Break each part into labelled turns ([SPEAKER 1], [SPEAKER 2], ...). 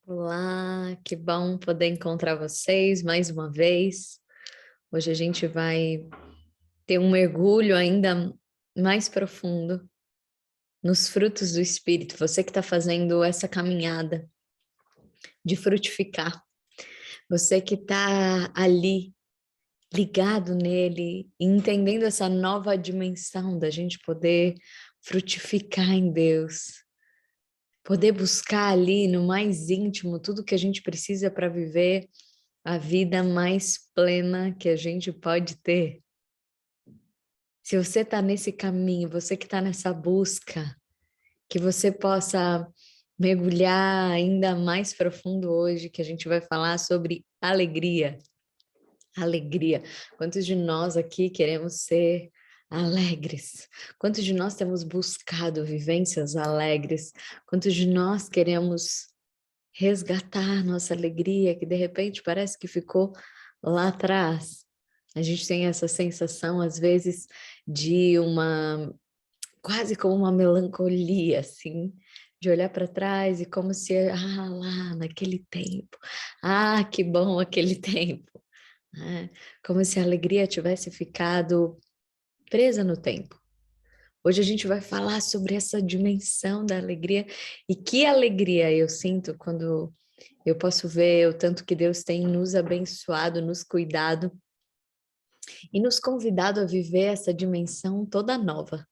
[SPEAKER 1] Olá, que bom poder encontrar vocês mais uma vez. Hoje a gente vai ter um mergulho ainda mais profundo nos frutos do Espírito. Você que está fazendo essa caminhada de frutificar, você que está ali ligado nele, e entendendo essa nova dimensão da gente poder frutificar em Deus, poder buscar ali no mais íntimo tudo que a gente precisa para viver a vida mais plena que a gente pode ter. Se você está nesse caminho, você que está nessa busca, que você possa mergulhar ainda mais profundo hoje, que a gente vai falar sobre alegria. Alegria. Quantos de nós aqui queremos ser alegres? Quantos de nós temos buscado vivências alegres? Quantos de nós queremos resgatar nossa alegria, que de repente parece que ficou lá atrás? A gente tem essa sensação, às vezes, de quase como uma melancolia, assim, de olhar para trás e como se, lá naquele tempo, que bom aquele tempo, né? Como se a alegria tivesse ficado presa no tempo. Hoje a gente vai falar sobre essa dimensão da alegria e que alegria eu sinto quando eu posso ver o tanto que Deus tem nos abençoado, nos cuidado e nos convidado a viver essa dimensão toda nova.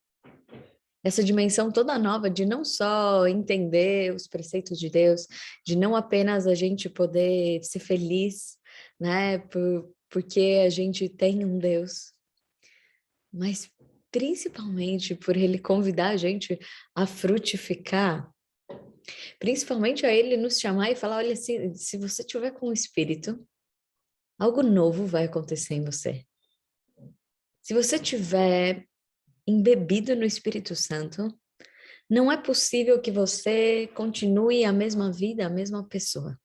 [SPEAKER 1] Essa dimensão toda nova de não só entender os preceitos de Deus, de não apenas a gente poder ser feliz, né, porque a gente tem um Deus, mas principalmente por Ele convidar a gente a frutificar, principalmente a Ele nos chamar e falar, olha, se você tiver com o Espírito, algo novo vai acontecer em você. Se você tiver embebido no Espírito Santo, não é possível que você continue a mesma vida, a mesma pessoa.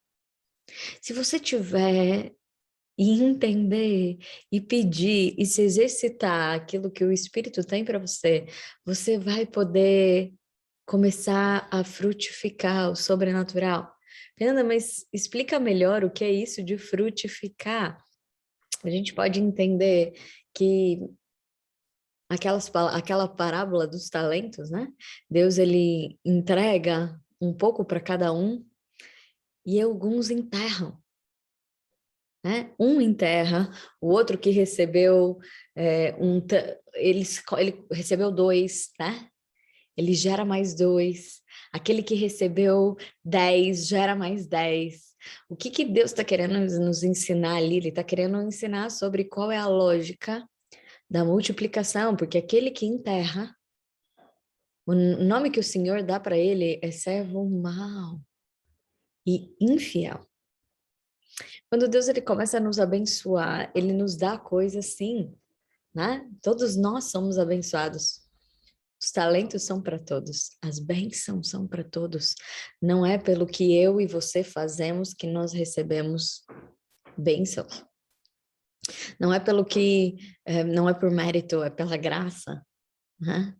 [SPEAKER 1] Se você tiver e entender e pedir e se exercitar aquilo que o Espírito tem para você, você vai poder começar a frutificar o sobrenatural. Fernanda, mas explica melhor o que é isso de frutificar. A gente pode entender que aquela parábola dos talentos, né? Deus, ele entrega um pouco para cada um e alguns enterram, né? Um enterra, o outro que recebeu ele recebeu dois, né? Ele gera mais dois. Aquele que recebeu 10 gera mais 10. O que que Deus está querendo nos ensinar ali? Ele está querendo ensinar sobre qual é a lógica da multiplicação, porque aquele que enterra, o nome que o Senhor dá para ele é servo mau e infiel. Quando Deus ele começa a nos abençoar, ele nos dá coisas sim, né? Todos nós somos abençoados. Os talentos são para todos, as bênçãos são para todos. Não é pelo que eu e você fazemos que nós recebemos bênçãos. Não é pelo que, não é por mérito, é pela graça, né?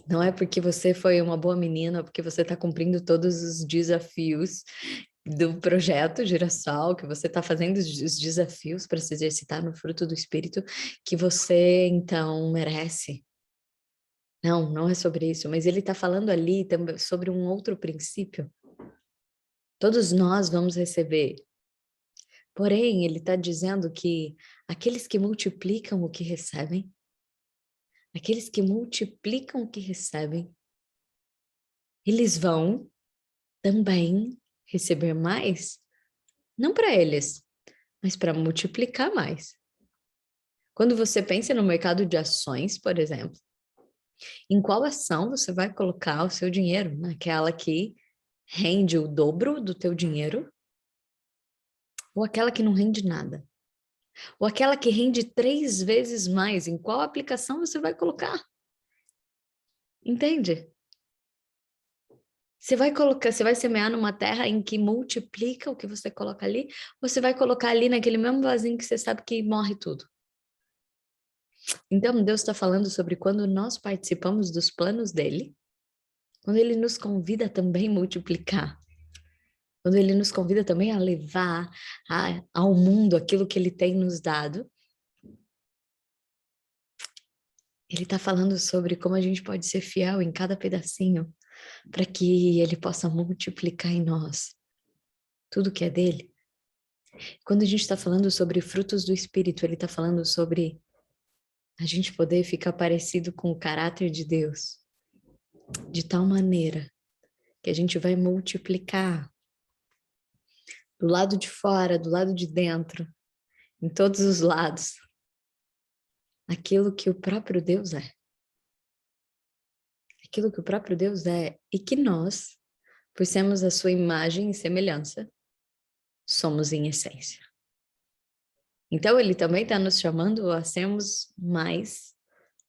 [SPEAKER 1] Não é porque você foi uma boa menina, porque você está cumprindo todos os desafios do projeto Girassol, que você está fazendo os desafios para se exercitar no fruto do Espírito, que você então merece. Não, não é sobre isso, mas ele está falando ali também sobre um outro princípio. Todos nós vamos receber. Porém, ele está dizendo que aqueles que multiplicam o que recebem, aqueles que multiplicam o que recebem, eles vão também receber mais, não para eles, mas para multiplicar mais. Quando você pensa no mercado de ações, por exemplo, em qual ação você vai colocar o seu dinheiro? Naquela que rende o dobro do teu dinheiro? Ou aquela que não rende nada? Ou aquela que rende 3 vezes mais? Em qual aplicação você vai colocar? Entende? Você vai semear numa terra em que multiplica o que você coloca ali, ou você vai colocar ali naquele mesmo vasinho que você sabe que morre tudo? Então, Deus está falando sobre quando nós participamos dos planos dele, quando ele nos convida também a multiplicar. quando Ele nos convida também a levar ao mundo aquilo que Ele tem nos dado, Ele está falando sobre como a gente pode ser fiel em cada pedacinho, para que Ele possa multiplicar em nós tudo que é dele. Quando a gente está falando sobre frutos do Espírito, Ele está falando sobre a gente poder ficar parecido com o caráter de Deus, de tal maneira que a gente vai multiplicar do lado de fora, do lado de dentro, em todos os lados, aquilo que o próprio Deus é. Aquilo que o próprio Deus é e que nós, por sermos a sua imagem e semelhança, somos em essência. Então, ele também está nos chamando a sermos mais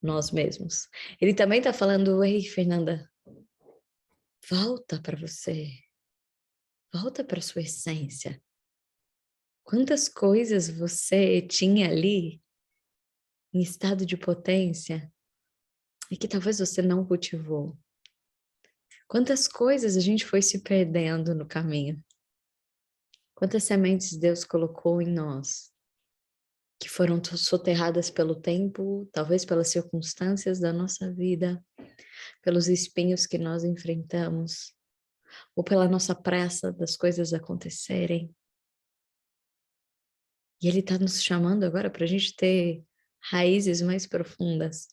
[SPEAKER 1] nós mesmos. Ele também está falando, ei, Fernanda, volta para você. Volta para sua essência. Quantas coisas você tinha ali em estado de potência e que talvez você não cultivou? Quantas coisas a gente foi se perdendo no caminho? Quantas sementes Deus colocou em nós que foram soterradas pelo tempo, talvez pelas circunstâncias da nossa vida, pelos espinhos que nós enfrentamos, ou pela nossa pressa das coisas acontecerem. E Ele está nos chamando agora para a gente ter raízes mais profundas,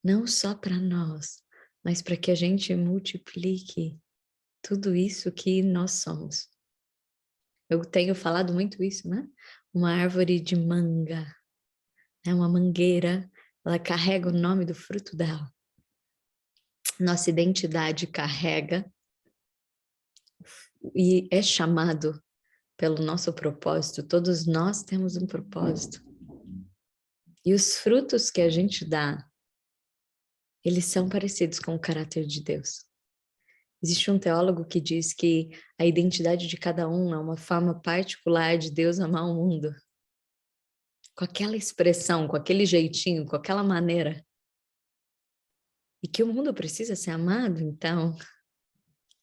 [SPEAKER 1] não só para nós, mas para que a gente multiplique tudo isso que nós somos. Eu tenho falado muito isso, né? Uma árvore de manga, né? Uma mangueira, ela carrega o nome do fruto dela. Nossa identidade carrega e é chamado pelo nosso propósito. Todos nós temos um propósito. E os frutos que a gente dá, eles são parecidos com o caráter de Deus. Existe um teólogo que diz que a identidade de cada um é uma forma particular de Deus amar o mundo. Com aquela expressão, com aquele jeitinho, com aquela maneira. E que o mundo precisa ser amado, então,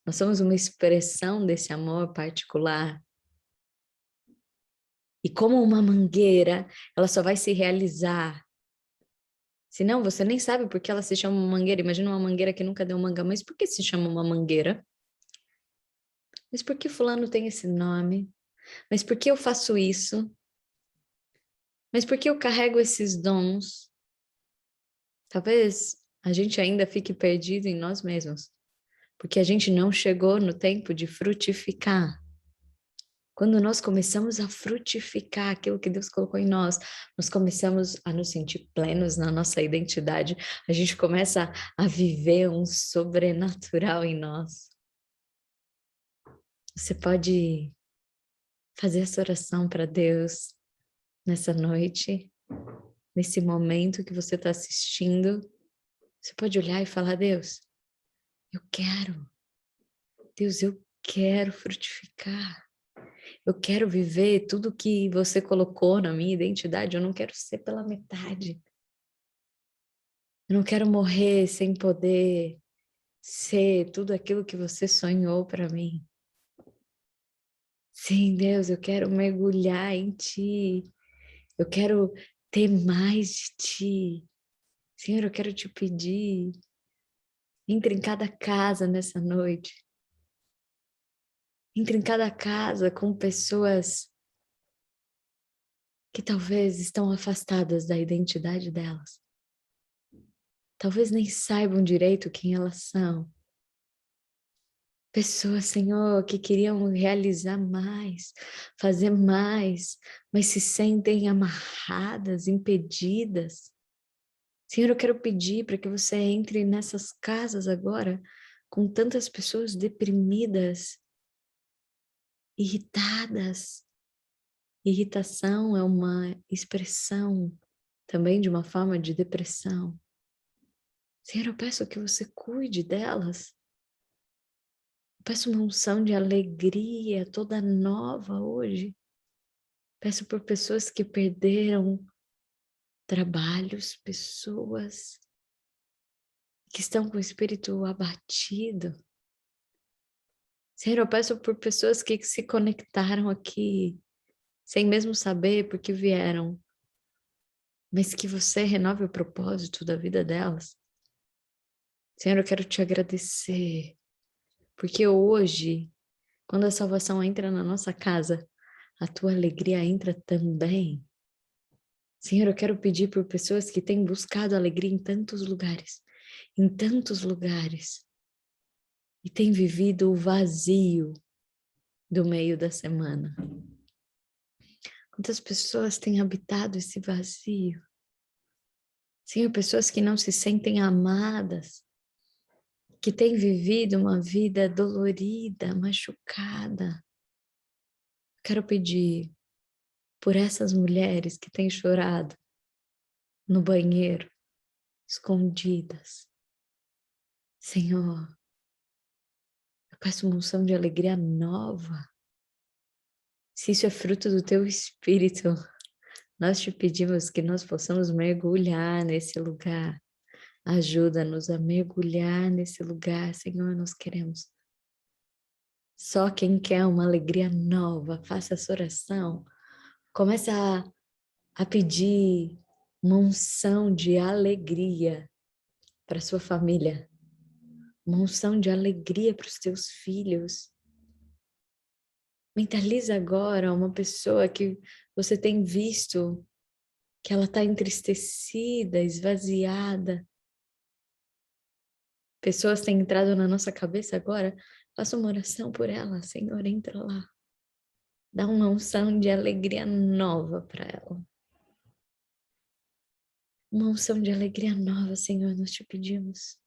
[SPEAKER 1] nós somos uma expressão desse amor particular. E como uma mangueira, ela só vai se realizar. Senão, você nem sabe por que ela se chama uma mangueira. Imagina uma mangueira que nunca deu manga, mas por que se chama uma mangueira? Mas por que fulano tem esse nome? Mas por que eu faço isso? Mas por que eu carrego esses dons? Talvez a gente ainda fique perdido em nós mesmos, porque a gente não chegou no tempo de frutificar. Quando nós começamos a frutificar aquilo que Deus colocou em nós começamos a nos sentir plenos na nossa identidade, a gente começa a viver um sobrenatural em nós. Você pode fazer essa oração para Deus nessa noite, nesse momento que você está assistindo. Você pode olhar e falar: Deus, eu quero. Deus, eu quero frutificar. Eu quero viver tudo que você colocou na minha identidade. Eu não quero ser pela metade. Eu não quero morrer sem poder ser tudo aquilo que você sonhou para mim. Sim, Deus, eu quero mergulhar em Ti. Eu quero ter mais de Ti. Senhor, eu quero te pedir. Entre em cada casa nessa noite. Entre em cada casa com pessoas que talvez estão afastadas da identidade delas. Talvez nem saibam direito quem elas são. Pessoas, Senhor, que queriam realizar mais, fazer mais, mas se sentem amarradas, impedidas. Senhor, eu quero pedir para que você entre nessas casas agora com tantas pessoas deprimidas, irritadas. Irritação é uma expressão também de uma forma de depressão. Senhor, eu peço que você cuide delas. Eu peço uma unção de alegria toda nova hoje. Peço por pessoas que perderam trabalhos, pessoas que estão com o espírito abatido. Senhor, eu peço por pessoas que se conectaram aqui, sem mesmo saber por que vieram, mas que você renove o propósito da vida delas. Senhor, eu quero te agradecer, porque hoje, quando a salvação entra na nossa casa, a tua alegria entra também. Senhor, eu quero pedir por pessoas que têm buscado alegria em tantos lugares, e têm vivido o vazio do meio da semana. Quantas pessoas têm habitado esse vazio? Senhor, pessoas que não se sentem amadas, que têm vivido uma vida dolorida, machucada. Quero pedir por essas mulheres que têm chorado no banheiro, escondidas. Senhor, eu peço uma unção de alegria nova. Se isso é fruto do teu espírito, nós te pedimos que nós possamos mergulhar nesse lugar. Ajuda-nos a mergulhar nesse lugar, Senhor, nós queremos. Só quem quer uma alegria nova, faça essa oração. Começa a pedir uma unção de alegria para sua família. Uma unção de alegria para os teus filhos. Mentaliza agora uma pessoa que você tem visto que ela está entristecida, esvaziada. Pessoas têm entrado na nossa cabeça agora. Faça uma oração por ela, Senhor, entra lá. Dá uma unção de alegria nova para ela. Uma unção de alegria nova, Senhor, nós te pedimos.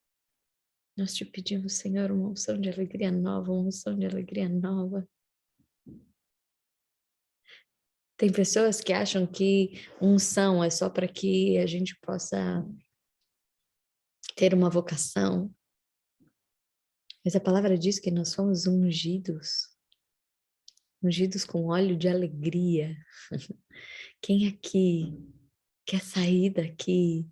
[SPEAKER 1] Nós te pedimos, Senhor, uma unção de alegria nova, uma unção de alegria nova. Tem pessoas que acham que unção é só para que a gente possa ter uma vocação. Mas a palavra diz que nós somos ungidos. Ungidos com óleo de alegria. Quem aqui quer sair daqui?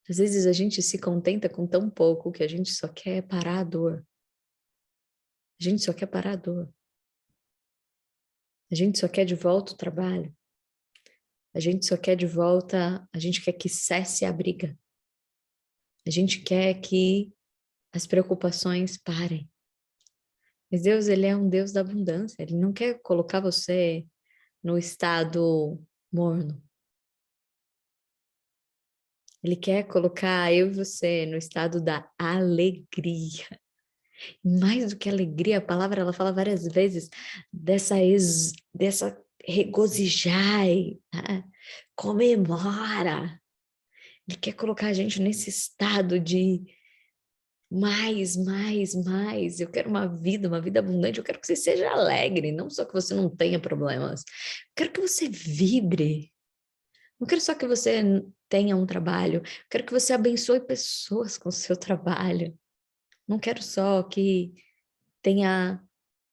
[SPEAKER 1] Às vezes a gente se contenta com tão pouco que a gente só quer parar a dor. A gente só quer parar a dor. A gente só quer de volta o trabalho. A gente só quer de volta, a gente quer que cesse a briga. A gente quer que as preocupações parem. Mas Deus, ele é um Deus da abundância. Ele não quer colocar você no estado morno. Ele quer colocar eu e você no estado da alegria. Mais do que alegria, a palavra ela fala várias vezes dessa regozijai, né? Comemora. Ele quer colocar a gente nesse estado de mais, mais, mais. Eu quero uma vida abundante. Eu quero que você seja alegre, não só que você não tenha problemas. Eu quero que você vibre. Não quero só que você tenha um trabalho. Eu quero que você abençoe pessoas com o seu trabalho. Não quero só que tenha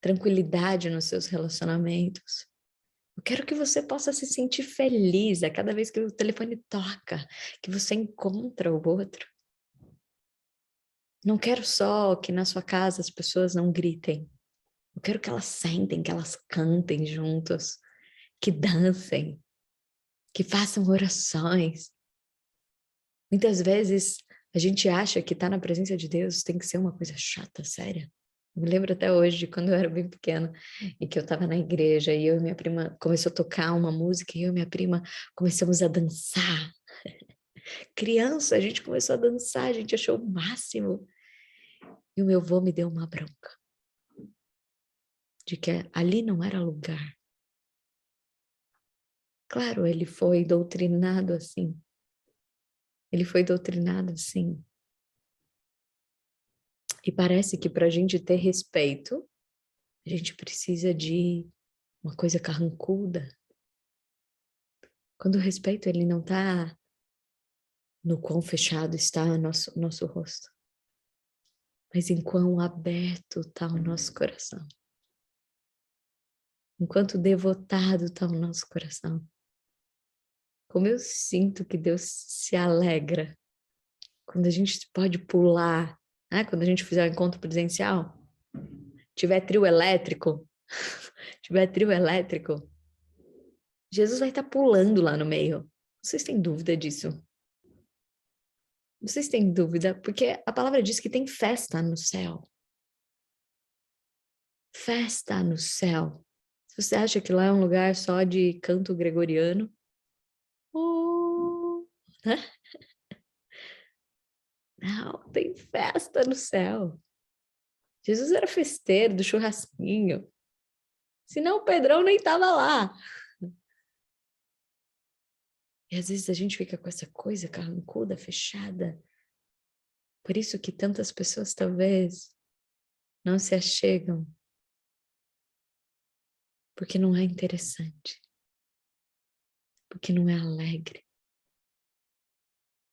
[SPEAKER 1] tranquilidade nos seus relacionamentos. Eu quero que você possa se sentir feliz a cada vez que o telefone toca, que você encontra o outro. Não quero só que na sua casa as pessoas não gritem. Eu quero que elas sentem, que elas cantem juntos, que dancem, que façam orações. Muitas vezes a gente acha que estar na presença de Deus tem que ser uma coisa chata, séria. Eu me lembro até hoje de quando eu era bem pequena e que eu estava na igreja e eu e minha prima começou a tocar uma música e eu e minha prima começamos a dançar. Criança, a gente começou a dançar, a gente achou o máximo. E o meu avô me deu uma bronca de que ali não era lugar. Claro, ele foi doutrinado assim. Ele foi doutrinado assim. E parece que para a gente ter respeito, a gente precisa de uma coisa carrancuda. Quando o respeito ele não está no quão fechado está o nosso rosto, mas em quão aberto está o nosso coração. Enquanto devotado está o nosso coração. Como eu sinto que Deus se alegra quando a gente pode pular, né? Quando a gente fizer o encontro presencial, tiver trio elétrico, tiver trio elétrico, Jesus vai estar pulando lá no meio. Vocês têm dúvida disso? Vocês têm dúvida? Porque a palavra diz que tem festa no céu. Festa no céu. Se você acha que lá é um lugar só de canto gregoriano, né? Não, tem festa no céu. Jesus era festeiro do churrasquinho. Senão o Pedrão nem estava lá. E às vezes a gente fica com essa coisa carrancuda, fechada. Por isso que tantas pessoas talvez não se achegam. Porque não é interessante. Porque não é alegre.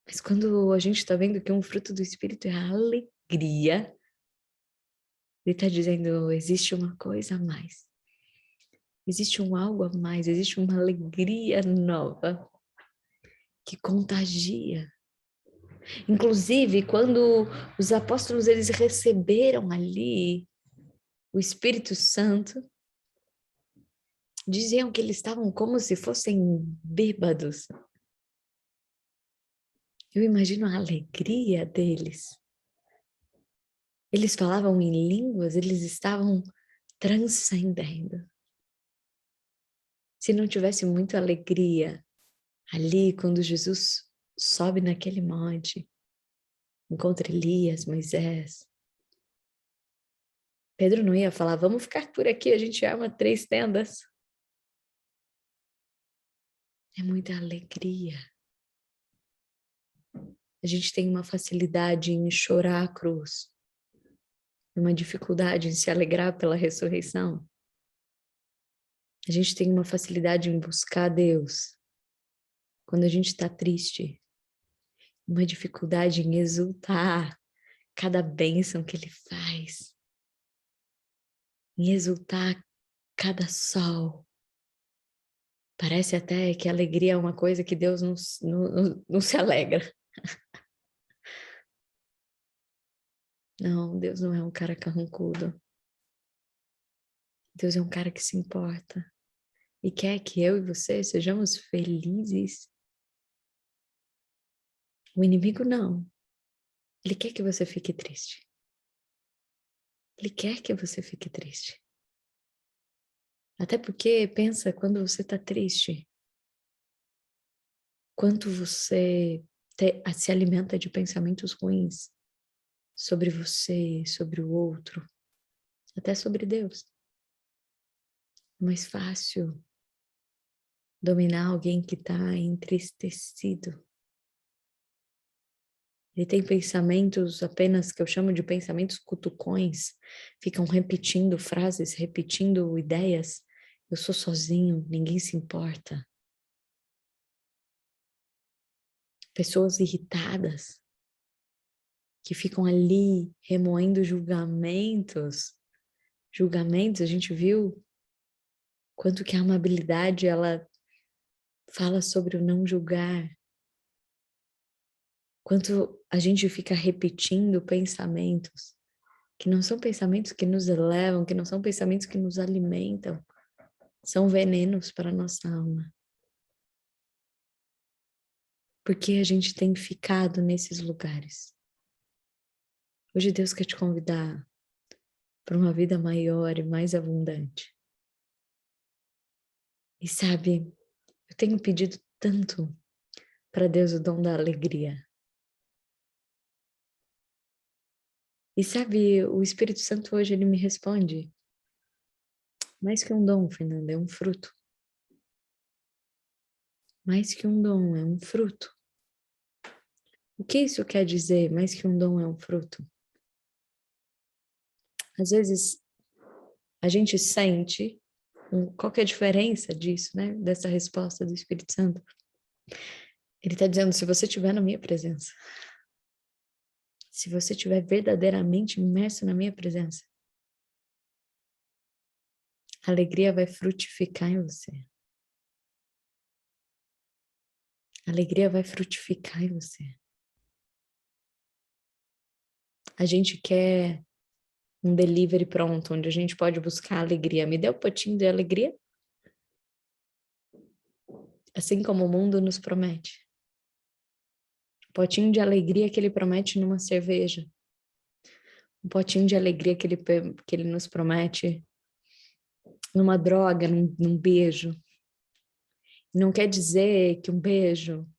[SPEAKER 1] Mas quando a gente está vendo que um fruto do Espírito é a alegria, ele está dizendo, existe uma coisa a mais. Existe um algo a mais, existe uma alegria nova que contagia. Inclusive, quando os apóstolos eles receberam ali o Espírito Santo, diziam que eles estavam como se fossem bêbados. Eu imagino a alegria deles. Eles falavam em línguas, eles estavam transcendendo. Se não tivesse muita alegria ali, quando Jesus sobe naquele monte, encontra Elias, Moisés, Pedro não ia falar, vamos ficar por aqui, a gente arma 3 tendas. É muita alegria. A gente tem uma facilidade em chorar a cruz, uma dificuldade em se alegrar pela ressurreição. A gente tem uma facilidade em buscar Deus quando a gente está triste, uma dificuldade em exultar cada bênção que Ele faz, em exultar cada sol. Parece até que a alegria é uma coisa que Deus não se alegra. Não, Deus não é um cara carrancudo. Deus é um cara que se importa e quer que eu e você sejamos felizes. O inimigo não. Ele quer que você fique triste. Ele quer que você fique triste. Até porque, pensa, quando você está triste, quanto você se alimenta de pensamentos ruins sobre você, sobre o outro, até sobre Deus. É mais fácil dominar alguém que está entristecido. Ele tem pensamentos apenas que eu chamo de pensamentos cutucões, ficam repetindo frases, repetindo ideias. Eu sou sozinho, ninguém se importa. Pessoas irritadas, que ficam ali remoendo julgamentos. Julgamentos, a gente viu quanto que a amabilidade, ela fala sobre o não julgar. Quanto a gente fica repetindo pensamentos, que não são pensamentos que nos elevam, que não são pensamentos que nos alimentam, são venenos para a nossa alma. Porque a gente tem ficado nesses lugares. Hoje Deus quer te convidar para uma vida maior e mais abundante. E sabe, eu tenho pedido tanto para Deus o dom da alegria. E sabe, o Espírito Santo hoje ele me responde, mais que um dom, Fernanda, é um fruto. Mais que um dom, é um fruto. O que isso quer dizer? Mais que um dom é um fruto. Às vezes a gente sente qual que é a diferença disso, né? Dessa resposta do Espírito Santo. Ele está dizendo, se você estiver na minha presença, se você estiver verdadeiramente imerso na minha presença, a alegria vai frutificar em você. A alegria vai frutificar em você. A gente quer um delivery pronto, onde a gente pode buscar alegria. Me dê um potinho de alegria, assim como o mundo nos promete. Um potinho de alegria que ele promete numa cerveja. Um potinho de alegria que ele nos promete numa droga, num beijo. Não quer dizer que um beijo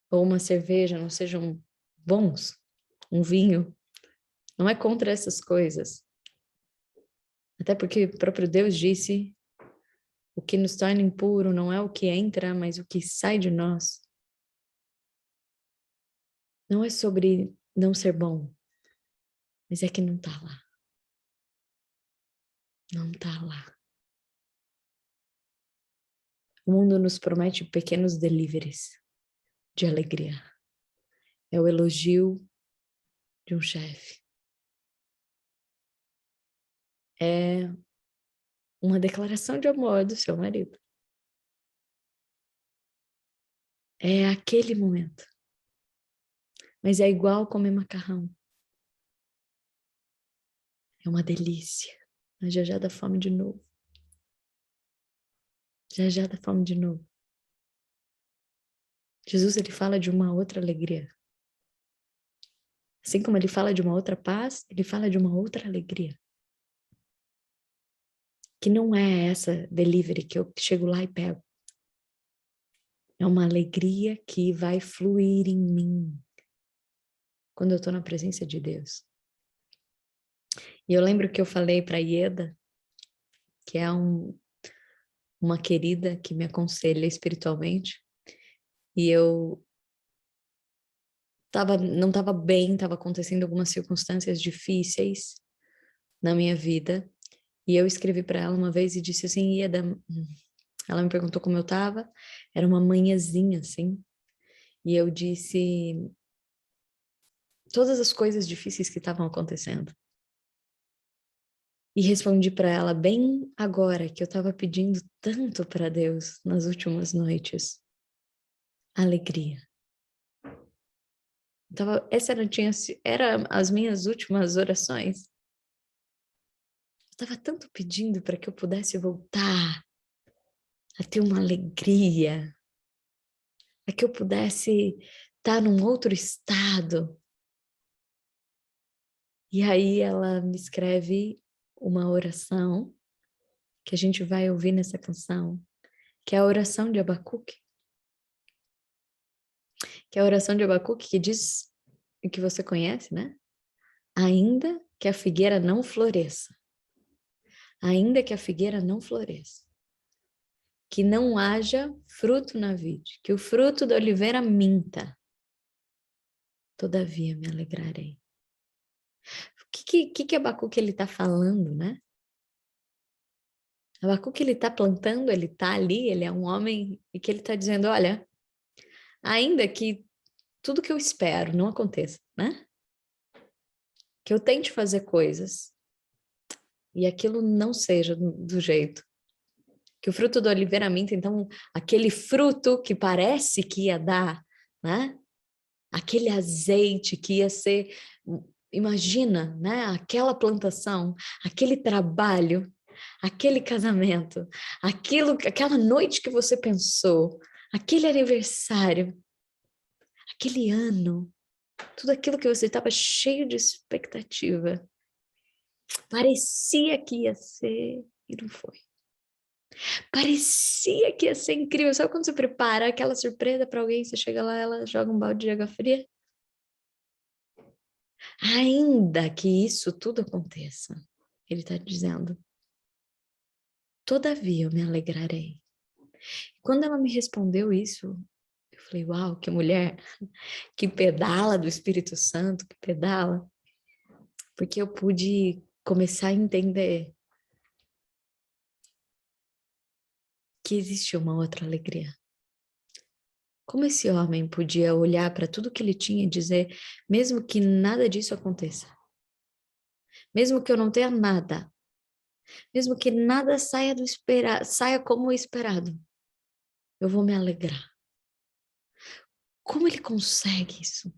[SPEAKER 1] ou uma cerveja não sejam bons, um vinho. Não é contra essas coisas. Até porque o próprio Deus disse: o que nos torna impuro não é o que entra, mas o que sai de nós. Não é sobre não ser bom, mas é que não tá lá. Não tá lá. O mundo nos promete pequenos deliveries de alegria. É o elogio de um chefe. É uma declaração de amor do seu marido. É aquele momento. Mas é igual comer macarrão. É uma delícia. Mas já já dá fome de novo. Já já dá fome de novo. Jesus, ele fala de uma outra alegria. Assim como ele fala de uma outra paz, ele fala de uma outra alegria. Que não é essa delivery que eu chego lá e pego. É uma alegria que vai fluir em mim quando eu estou na presença de Deus. E eu lembro que eu falei para Ieda, que é uma querida que me aconselha espiritualmente, e eu não estava bem, estava acontecendo algumas circunstâncias difíceis na minha vida, e eu escrevi para ela uma vez e disse assim: Ieda, ela me perguntou como eu estava, era uma manhãzinha assim, e eu disse todas as coisas difíceis que estavam acontecendo. E respondi para ela bem agora que eu estava pedindo tanto para Deus nas últimas noites. Alegria. Era as minhas últimas orações. Eu estava tanto pedindo para que eu pudesse voltar a ter uma alegria, a que eu pudesse estar num outro estado. E aí ela me escreve uma oração que a gente vai ouvir nessa canção, que é a oração de Abacuque. Que é a oração de Abacuque que diz, e que você conhece, né? Ainda que a figueira não floresça, ainda que a figueira não floresça, que não haja fruto na vide, que o fruto da oliveira minta, todavia me alegrarei. O que Abacuque ele está falando, né? Abacuque ele está plantando, ele está ali, ele é um homem e que ele está dizendo, olha, ainda que tudo que eu espero não aconteça, né? Que eu tente fazer coisas e aquilo não seja do jeito. Que o fruto do oliveira minta, então, aquele fruto que parece que ia dar, né? Aquele azeite que ia ser, imagina, né? Aquela plantação, aquele trabalho, aquele casamento, aquela noite que você pensou, aquele aniversário, aquele ano, tudo aquilo que você estava cheio de expectativa, parecia que ia ser e não foi. Parecia que ia ser incrível. Sabe quando você prepara aquela surpresa para alguém, você chega lá, ela joga um balde de água fria? Ainda que isso tudo aconteça, ele está dizendo, todavia eu me alegrarei. Quando ela me respondeu isso, eu falei, uau, que mulher que pedala do Espírito Santo, que pedala, porque eu pude começar a entender que existe uma outra alegria. Como esse homem podia olhar para tudo que ele tinha e dizer, mesmo que nada disso aconteça, mesmo que eu não tenha nada, mesmo que nada saia como esperado, eu vou me alegrar. Como ele consegue isso?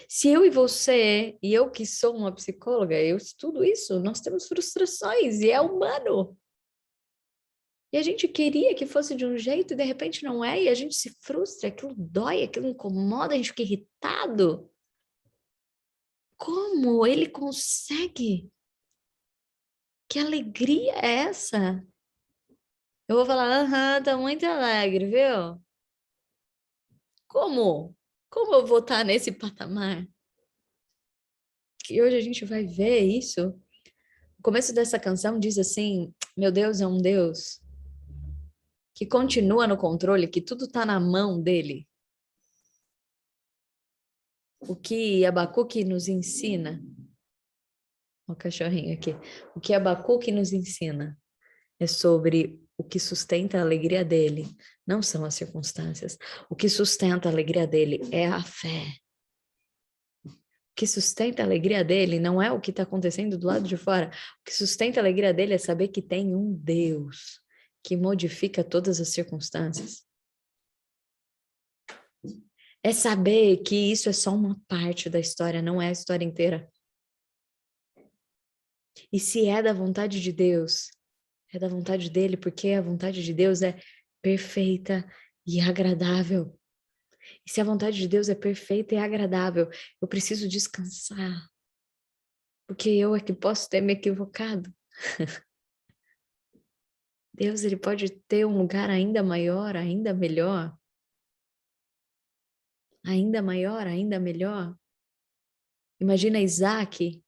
[SPEAKER 1] Se eu e você, e eu que sou uma psicóloga, eu estudo isso, nós temos frustrações e é humano. E a gente queria que fosse de um jeito e de repente não é, e a gente se frustra, aquilo dói, aquilo incomoda, a gente fica irritado. Como ele consegue? Que alegria é essa? Eu vou falar, aham, tá muito alegre, viu? Como? Como eu vou estar nesse patamar? E hoje a gente vai ver isso. O começo dessa canção diz assim: Meu Deus é um Deus que continua no controle, que tudo está na mão dele. O que Abacuque nos ensina, o cachorrinho aqui, o que Abacuque nos ensina é sobre o que sustenta a alegria dele, não são as circunstâncias. O que sustenta a alegria dele é a fé. O que sustenta a alegria dele não é o que está acontecendo do lado de fora. O que sustenta a alegria dele é saber que tem um Deus que modifica todas as circunstâncias. É saber que isso é só uma parte da história, não é a história inteira. E se é da vontade de Deus, é da vontade dele, porque a vontade de Deus é perfeita e agradável. E se a vontade de Deus é perfeita e agradável, eu preciso descansar, porque eu é que posso ter me equivocado. Deus, ele pode ter um lugar ainda maior, ainda melhor, ainda maior, ainda melhor. Imagina Isaac,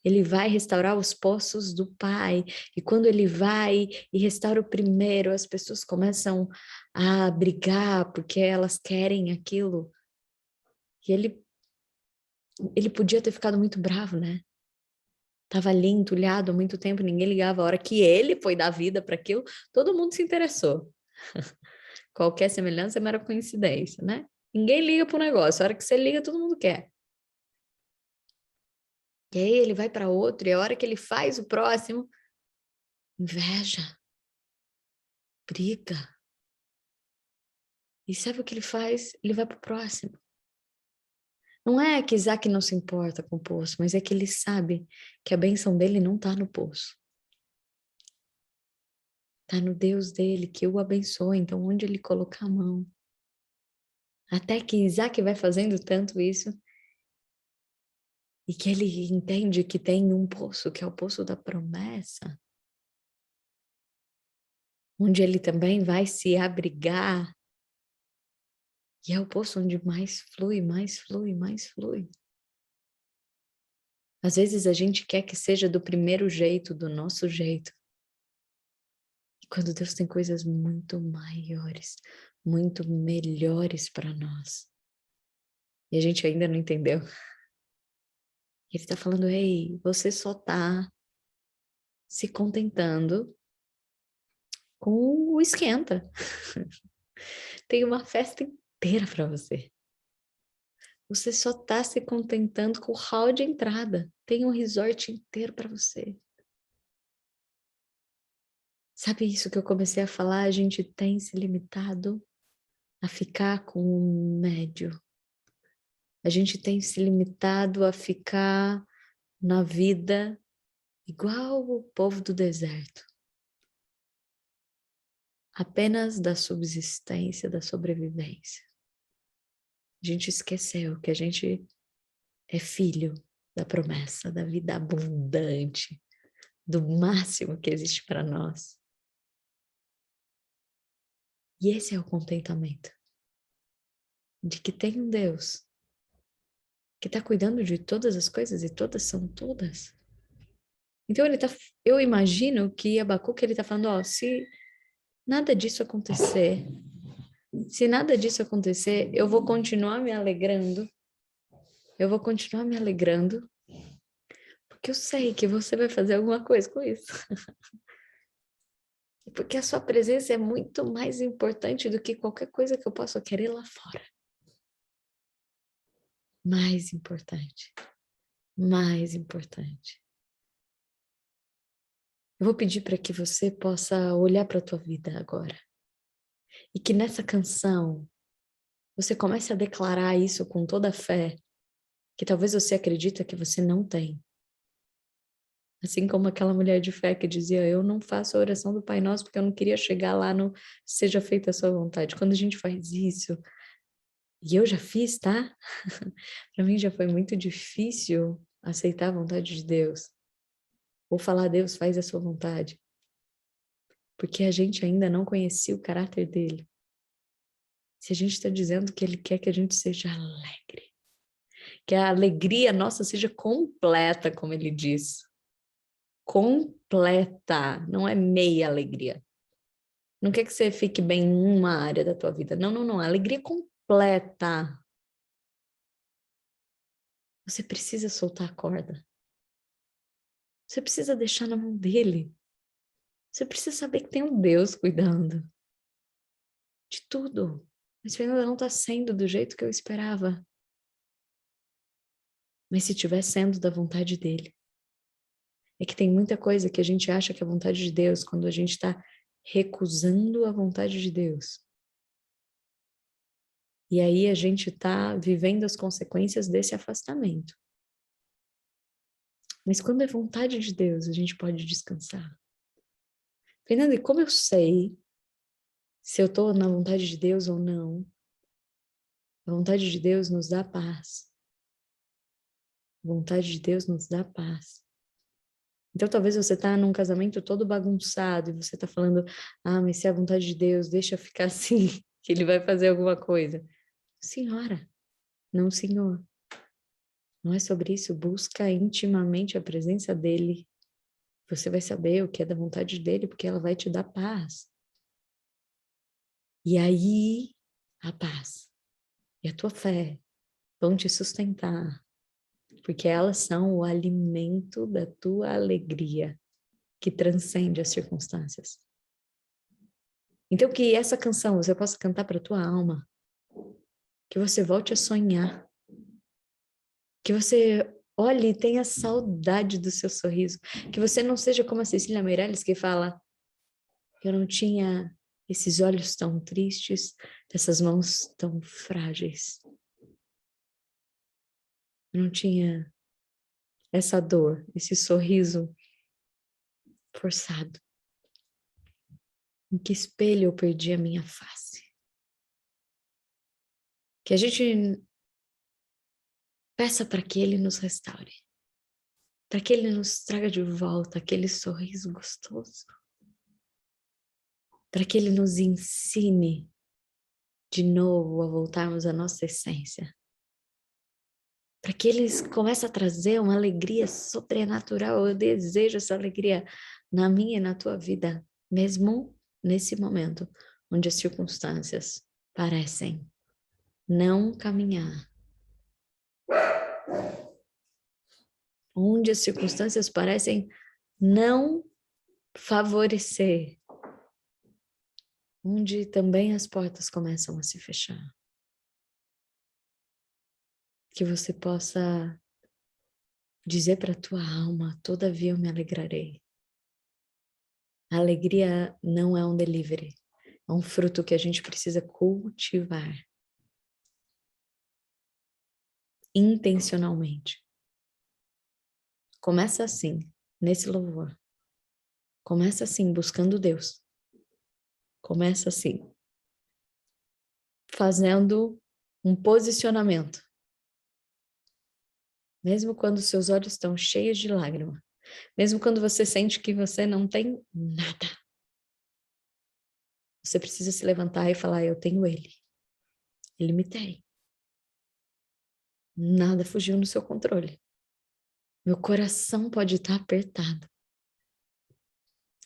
[SPEAKER 1] ele vai restaurar os poços do pai, e quando ele vai e restaura o primeiro, as pessoas começam a brigar porque elas querem aquilo. E ele podia ter ficado muito bravo, né? Tava ali entulhado há muito tempo, ninguém ligava. A hora que ele foi dar vida para aquilo, todo mundo se interessou. Qualquer semelhança é mera coincidência, né? Ninguém liga pro negócio. A hora que você liga, todo mundo quer. E aí ele vai para outro, e a hora que ele faz o próximo, inveja, briga. E sabe o que ele faz? Ele vai pro próximo. Não é que Isaac não se importa com o poço, mas é que ele sabe que a bênção dele não está no poço. Está no Deus dele, que o abençoa. Então, onde ele colocar a mão. Até que Isaac vai fazendo tanto isso, e que ele entende que tem um poço, que é o poço da promessa, onde ele também vai se abrigar. E é o poço onde mais flui, mais flui, mais flui. Às vezes a gente quer que seja do primeiro jeito, do nosso jeito. E quando Deus tem coisas muito maiores, muito melhores para nós. E a gente ainda não entendeu. Ele está falando, ei, você só está se contentando com o esquenta. Tem uma festa inteira para você. Você só está se contentando com o hall de entrada. Tem um resort inteiro para você. Sabe isso que eu comecei a falar? A gente tem se limitado a ficar com o médio. A gente tem se limitado a ficar na vida igual o povo do deserto. Apenas da subsistência, da sobrevivência. A gente esqueceu que a gente é filho da promessa, da vida abundante, do máximo que existe para nós. E esse é o contentamento. De que tem um Deus que está cuidando de todas as coisas e todas são todas. Então eu imagino que Abacuque ele está falando, ó, se nada disso acontecer, se nada disso acontecer, eu vou continuar me alegrando, eu vou continuar me alegrando, porque eu sei que você vai fazer alguma coisa com isso. Porque a sua presença é muito mais importante do que qualquer coisa que eu possa querer lá fora. Mais importante. Mais importante. Eu vou pedir para que você possa olhar para a tua vida agora. E que nessa canção você comece a declarar isso com toda a fé. que talvez você acredita que você não tem. Assim como aquela mulher de fé que dizia, eu não faço a oração do Pai Nosso porque eu não queria chegar lá no seja feita a sua vontade. Quando a gente faz isso, e eu já fiz, tá? Para mim já foi muito difícil aceitar a vontade de Deus. Ou falar, Deus, faz a sua vontade. Porque a gente ainda não conhecia o caráter dele. Se a gente está dizendo que ele quer que a gente seja alegre, que a alegria nossa seja completa, como ele diz. Completa, não é meia alegria. Não quer que você fique bem em uma área da tua vida. Não, não, não. Alegria completa. Você precisa soltar a corda. Você precisa deixar na mão dele. Você precisa saber que tem um Deus cuidando de tudo. Mas Fernanda, não está sendo do jeito que eu esperava. Mas se estiver sendo da vontade dele. É que tem muita coisa que a gente acha que é vontade de Deus quando a gente está recusando a vontade de Deus. E aí a gente está vivendo as consequências desse afastamento. Mas quando é vontade de Deus, a gente pode descansar. Fernanda, e como eu sei se eu estou na vontade de Deus ou não? A vontade de Deus nos dá paz. A vontade de Deus nos dá paz. Então, talvez você está num casamento todo bagunçado e você está falando, mas se é a vontade de Deus, deixa ficar assim, que ele vai fazer alguma coisa. Senhora, não, senhor. Não é sobre isso. Busca intimamente a presença dele. Você vai saber o que é da vontade dele, porque ela vai te dar paz. E aí, a paz e a tua fé vão te sustentar, porque elas são o alimento da tua alegria, que transcende as circunstâncias. Então, que essa canção você possa cantar para a tua alma, que você volte a sonhar, que você olhe e tenha saudade do seu sorriso, que você não seja como a Cecília Meirelles que fala, eu não tinha esses olhos tão tristes, essas mãos tão frágeis. Eu não tinha essa dor, esse sorriso forçado. Em que espelho eu perdi a minha face? Que a gente peça para que ele nos restaure, para que ele nos traga de volta aquele sorriso gostoso, para que ele nos ensine de novo a voltarmos à nossa essência, para que ele comece a trazer uma alegria sobrenatural. Eu desejo essa alegria na minha e na tua vida, mesmo nesse momento onde as circunstâncias parecem não caminhar, onde as circunstâncias parecem não favorecer, onde também as portas começam a se fechar. Que você possa dizer para a tua alma, todavia eu me alegrarei. A alegria não é um delivery, é um fruto que a gente precisa cultivar intencionalmente. Começa assim, nesse louvor. Começa assim, buscando Deus. Começa assim, fazendo um posicionamento. Mesmo quando seus olhos estão cheios de lágrima. Mesmo quando você sente que você não tem nada. Você precisa se levantar e falar, eu tenho ele. Ele me tem. Nada fugiu no seu controle. Meu coração pode estar apertado.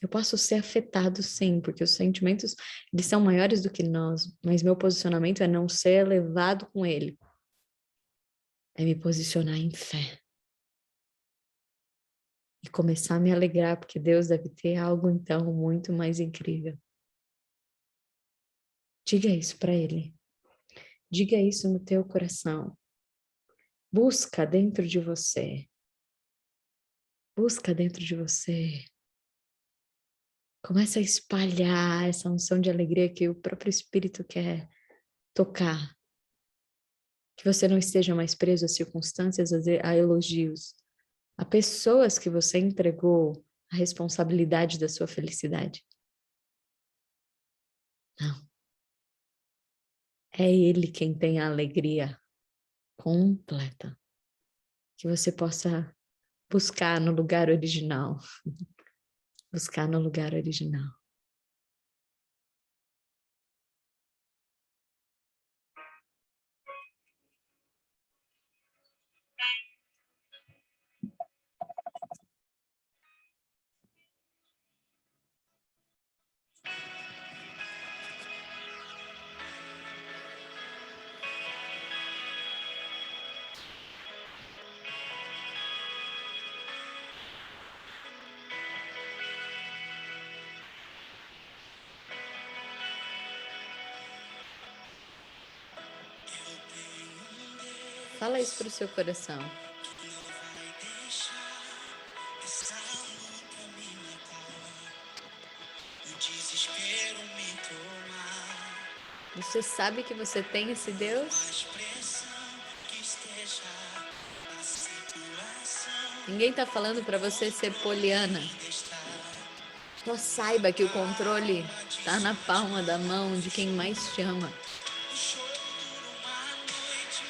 [SPEAKER 1] Eu posso ser afetado, sim, porque os sentimentos, eles são maiores do que nós, mas meu posicionamento é não ser levado com ele. É me posicionar em fé. E começar a me alegrar, porque Deus deve ter algo, então, muito mais incrível. Diga isso para ele. Diga isso no teu coração. Busca dentro de você. Busca dentro de você. Começa a espalhar essa unção de alegria que o próprio Espírito quer tocar. Que você não esteja mais preso a circunstâncias, a elogios, a pessoas que você entregou a responsabilidade da sua felicidade. Não. É Ele quem tem a alegria completa. Que você possa buscar no lugar original. Buscar no lugar original. Fala isso para o seu coração. Você sabe que você tem esse Deus? Ninguém está falando para você ser poliana. Só saiba que o controle está na palma da mão de quem mais te ama.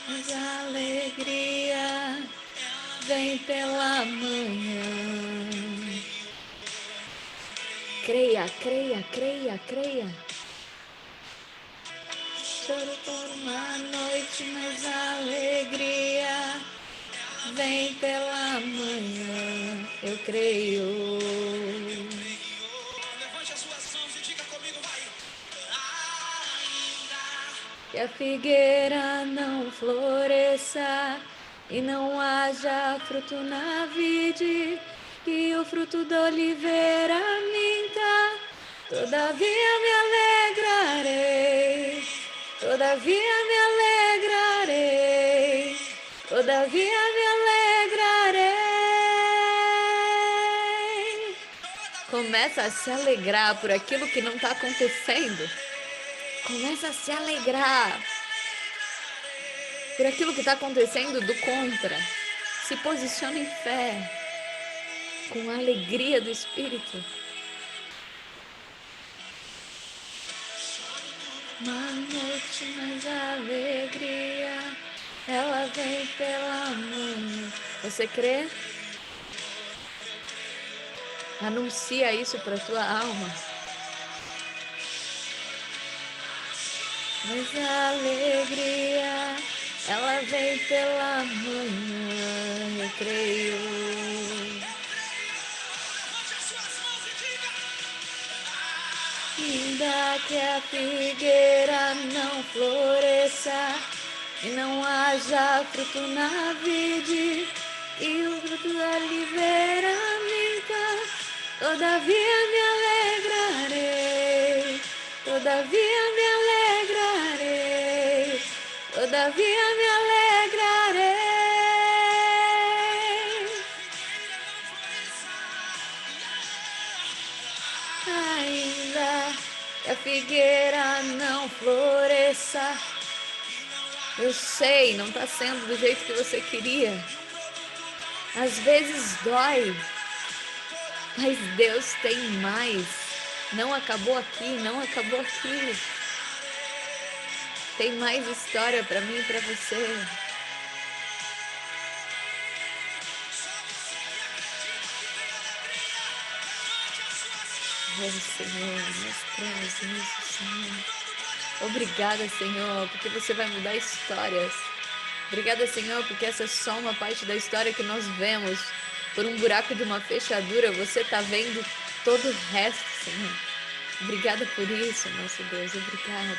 [SPEAKER 1] Mas a alegria vem pela manhã. Creia, creia, creia, creia. Choro por uma noite, mas a alegria vem pela manhã. Eu creio. Levante as suas mãos e diga comigo, vai. Que a figueira não floresça e não haja fruto na vide, que o fruto da oliveira minta, todavia me alegrarei, todavia me alegrarei, todavia me alegrarei. Começa a se alegrar por aquilo que não está acontecendo. Começa a se alegrar por aquilo que está acontecendo do contra. Se posiciona em fé, com a alegria do Espírito. Uma noite, mas a alegria, ela vem pela manhã. Você crê? Anuncia isso para a tua alma. Mas a alegria, ela vem pela manhã, eu creio. Ainda que a figueira não floresça e não haja fruto na vide, e o fruto da oliveira minta, todavia me alegrarei, todavia me alegrarei, todavia me alegrarei. Ainda que a figueira não floresça, eu sei, não está sendo do jeito que você queria. Às vezes dói, mas Deus tem mais. Não acabou aqui, não acabou aqui. Tem mais história para mim e para você. Oh, Senhor, nós cremos nisso, Senhor. Obrigada, Senhor, porque você vai mudar histórias. Obrigada, Senhor, porque essa é só uma parte da história que nós vemos. Por um buraco de uma fechadura, você está vendo todo o resto, Senhor. Obrigada por isso, nosso Deus. Obrigada.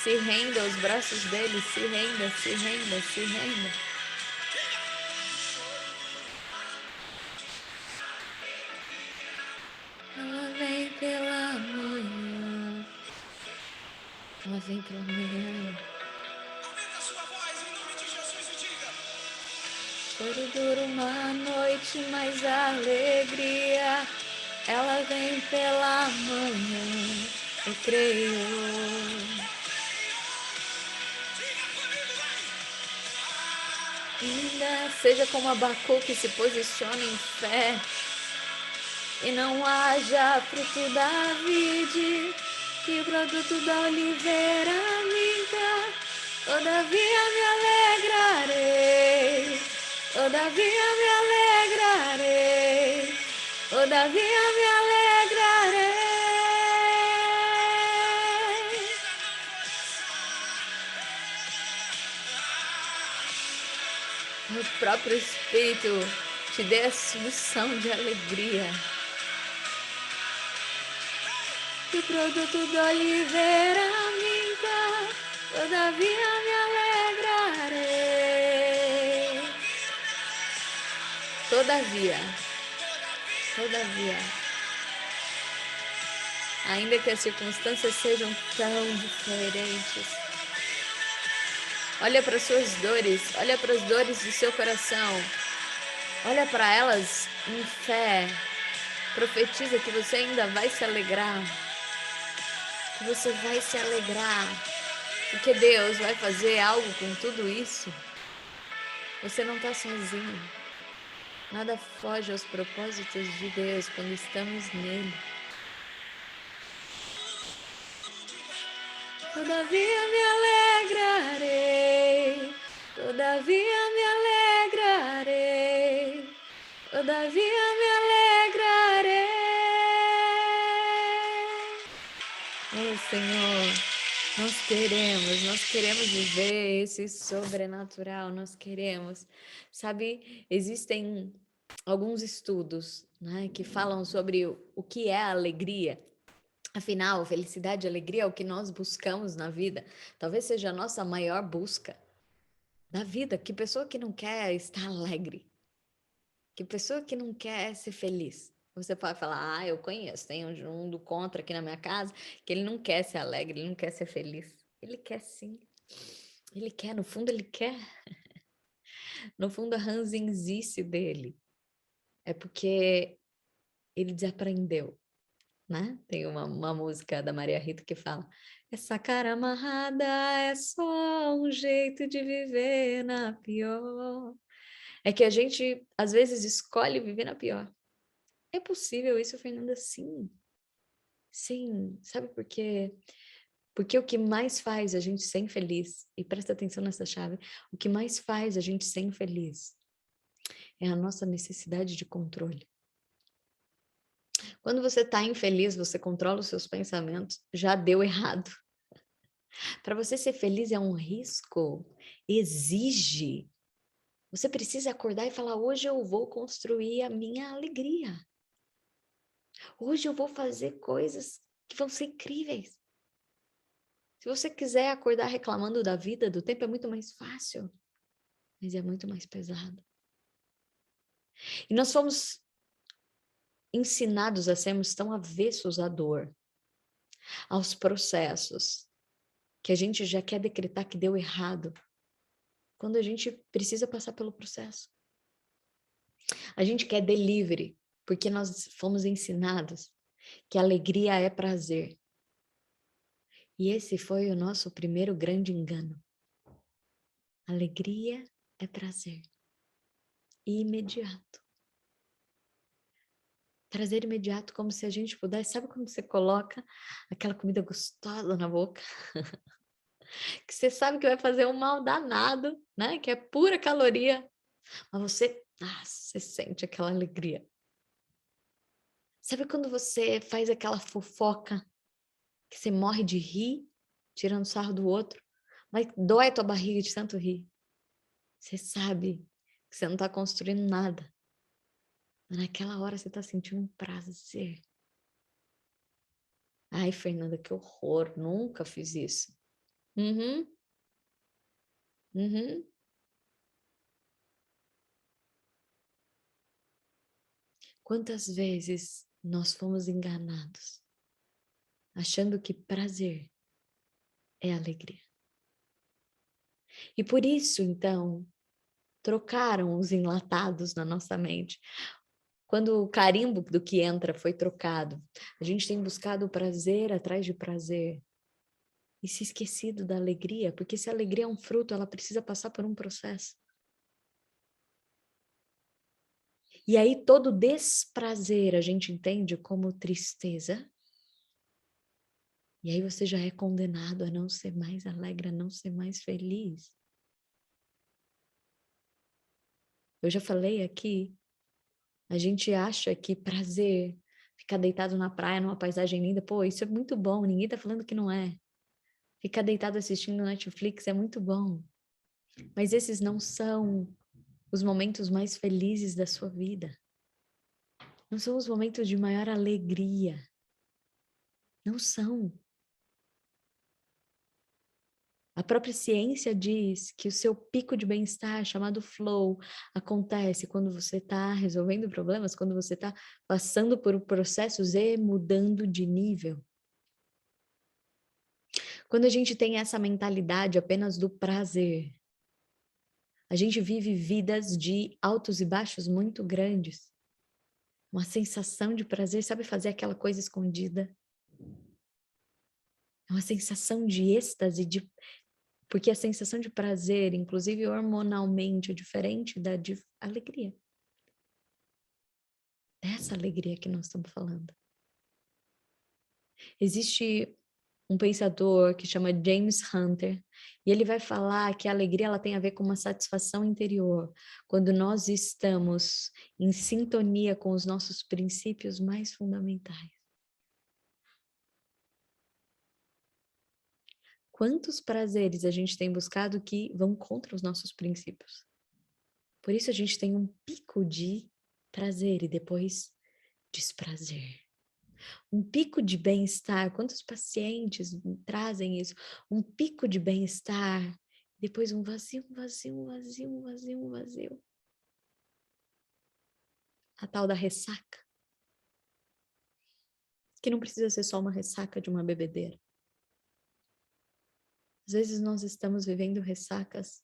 [SPEAKER 1] Se renda aos braços dele, se renda, se renda, se renda. Ela vem pela manhã. Ela vem pela manhã. Aumenta a sua voz em nome de Jesus e diga. Choro dura uma noite, mas a alegria, ela vem pela manhã. eu creio. Ainda seja como Abacuque que se posiciona em fé e não haja fruto da vide, que o produto da oliveira minta. Todavia me alegrarei, todavia me alegrarei, todavia me alegrarei. O próprio Espírito te dê a solução de alegria. Que o produto da oliveira minta, todavia me alegrarei. Todavia, ainda que as circunstâncias sejam tão diferentes, olha para as suas dores, olha para as dores do seu coração, olha para elas em fé, profetiza que você ainda vai se alegrar, que você vai se alegrar, porque Deus vai fazer algo com tudo isso. Você não está sozinho. Nada foge aos propósitos de Deus quando estamos nele. Todavia me alegrarei, todavia me alegrarei, todavia me alegrarei. Oh Senhor, nós queremos viver esse sobrenatural, nós queremos. Sabe, existem alguns estudos, né, que falam sobre o que é a alegria. Afinal, felicidade e alegria é o que nós buscamos na vida. Talvez seja a nossa maior busca da vida. Que pessoa que não quer estar alegre? Que pessoa que não quer ser feliz? Você pode falar, eu conheço, tem um do contra aqui na minha casa, que ele não quer ser alegre, ele não quer ser feliz. Ele quer sim. Ele quer, no fundo ele quer. No fundo a ranzinzice dele é porque ele desaprendeu, né? Tem uma música da Maria Rita que fala: essa cara amarrada é só um jeito de viver na pior. É que a gente, às vezes, escolhe viver na pior. É possível isso, Fernanda? Sim. Sim. Sabe por quê? Porque o que mais faz a gente ser infeliz, e presta atenção nessa chave, o que mais faz a gente ser infeliz é a nossa necessidade de controle. Quando você está infeliz, você controla os seus pensamentos, já deu errado. Para você ser feliz é um risco, exige. Você precisa acordar e falar: hoje eu vou construir a minha alegria. Hoje eu vou fazer coisas que vão ser incríveis. Se você quiser acordar reclamando da vida, do tempo, é muito mais fácil, mas é muito mais pesado. E nós fomos ensinados a sermos tão avessos à dor, aos processos, que a gente já quer decretar que deu errado, quando a gente precisa passar pelo processo. A gente quer delivery, porque nós fomos ensinados que alegria é prazer. E esse foi o nosso primeiro grande engano. Alegria é prazer. Imediato. Prazer imediato, como se a gente pudesse... Sabe quando você coloca aquela comida gostosa na boca? Que você sabe que vai fazer um mal danado, né? Que é pura caloria. Mas você sente aquela alegria. Sabe quando você faz aquela fofoca que você morre de rir, tirando sarro do outro, mas dói a tua barriga de tanto rir? Você sabe que você não está construindo nada. Mas naquela hora você está sentindo um prazer. Ai, Fernanda, que horror, nunca fiz isso. Uhum, uhum. Quantas vezes nós fomos enganados, achando que prazer é alegria. E por isso, então, trocaram os enlatados na nossa mente quando o carimbo do que entra foi trocado, a gente tem buscado o prazer atrás de prazer e se esquecido da alegria, porque se a alegria é um fruto, ela precisa passar por um processo. E aí todo desprazer a gente entende como tristeza. E aí você já é condenado a não ser mais alegre, a não ser mais feliz. Eu já falei aqui, a gente acha que prazer, ficar deitado na praia, numa paisagem linda, pô, isso é muito bom, ninguém tá falando que não é. Ficar deitado assistindo Netflix é muito bom. Mas esses não são os momentos mais felizes da sua vida. Não são os momentos de maior alegria. Não são. A própria ciência diz que o seu pico de bem-estar, chamado flow, acontece quando você está resolvendo problemas, quando você está passando por processos e mudando de nível. Quando a gente tem essa mentalidade apenas do prazer, a gente vive vidas de altos e baixos muito grandes. Uma sensação de prazer, sabe fazer aquela coisa escondida? É uma sensação de êxtase, porque a sensação de prazer, inclusive hormonalmente, é diferente da de alegria. Dessa alegria que nós estamos falando. Existe um pensador que chama James Hunter, e ele vai falar que a alegria ela tem a ver com uma satisfação interior, quando nós estamos em sintonia com os nossos princípios mais fundamentais. Quantos prazeres a gente tem buscado que vão contra os nossos princípios? Por isso a gente tem um pico de prazer e depois desprazer. Um pico de bem-estar, quantos pacientes trazem isso? Um pico de bem-estar, depois um vazio, um vazio, um vazio, um vazio, um vazio. A tal da ressaca. Que não precisa ser só uma ressaca de uma bebedeira. Às vezes nós estamos vivendo ressacas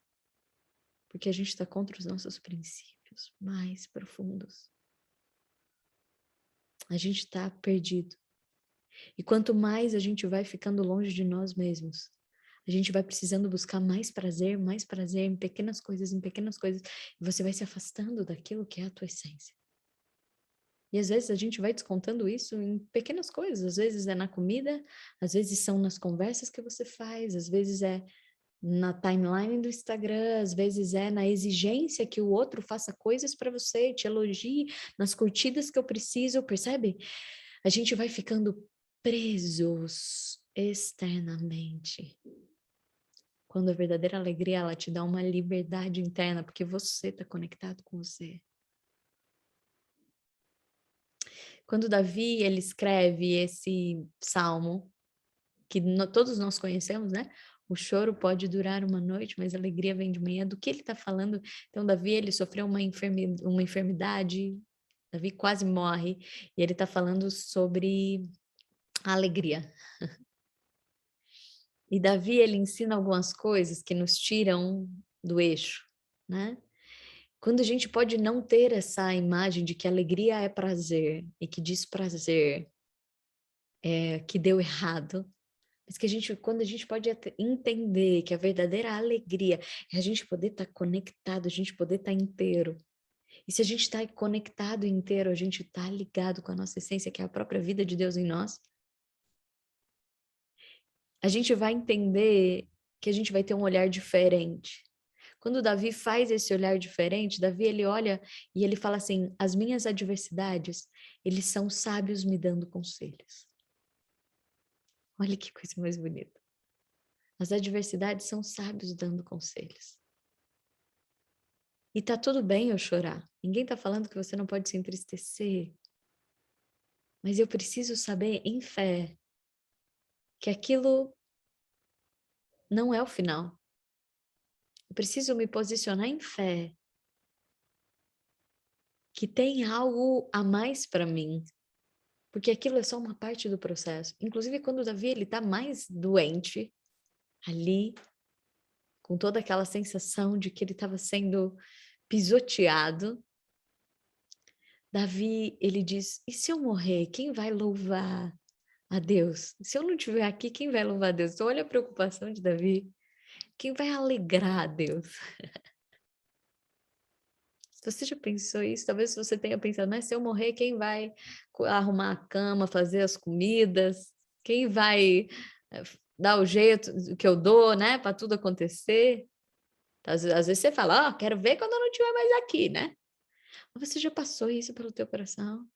[SPEAKER 1] porque a gente está contra os nossos princípios mais profundos. A gente está perdido. E quanto mais a gente vai ficando longe de nós mesmos, a gente vai precisando buscar mais prazer em pequenas coisas, e você vai se afastando daquilo que é a tua essência. E às vezes a gente vai descontando isso em pequenas coisas, às vezes é na comida, às vezes são nas conversas que você faz, às vezes é na timeline do Instagram, às vezes é na exigência que o outro faça coisas para você, te elogie, nas curtidas que eu preciso, percebe? A gente vai ficando presos externamente. Quando a verdadeira alegria, ela te dá uma liberdade interna, porque você está conectado com você. Quando Davi, ele escreve esse salmo, que todos nós conhecemos, né? O choro pode durar uma noite, mas a alegria vem de manhã. Do que ele está falando? Então, Davi, ele sofreu uma enfermidade, Davi quase morre, e ele está falando sobre a alegria. E Davi, ele ensina algumas coisas que nos tiram do eixo, né? Quando a gente pode não ter essa imagem de que alegria é prazer e que desprazer é que deu errado, mas que quando a gente pode entender que a verdadeira alegria é a gente poder estar conectado, a gente poder estar inteiro. E se a gente está conectado e inteiro, a gente está ligado com a nossa essência, que é a própria vida de Deus em nós, a gente vai entender que a gente vai ter um olhar diferente. Quando Davi faz esse olhar diferente, Davi ele olha e ele fala assim: as minhas adversidades, eles são sábios me dando conselhos. Olha que coisa mais bonita. As adversidades são sábios dando conselhos. E tá tudo bem eu chorar. Ninguém tá falando que você não pode se entristecer. Mas eu preciso saber em fé que aquilo não é o final. Eu preciso me posicionar em fé que tem algo a mais para mim, porque aquilo é só uma parte do processo. Inclusive quando o Davi ele tá mais doente ali, com toda aquela sensação de que ele estava sendo pisoteado, Davi, ele diz, e se eu morrer, quem vai louvar a Deus? Se eu não estiver aqui, quem vai louvar a Deus? Então, olha a preocupação de Davi. Quem vai alegrar a Deus? Se você já pensou isso, talvez você tenha pensado, mas se eu morrer, quem vai arrumar a cama, fazer as comidas? Quem vai dar o jeito que eu dou, né, para tudo acontecer? Às vezes você fala, quero ver quando eu não estiver mais aqui, né? Mas você já passou isso pelo teu coração?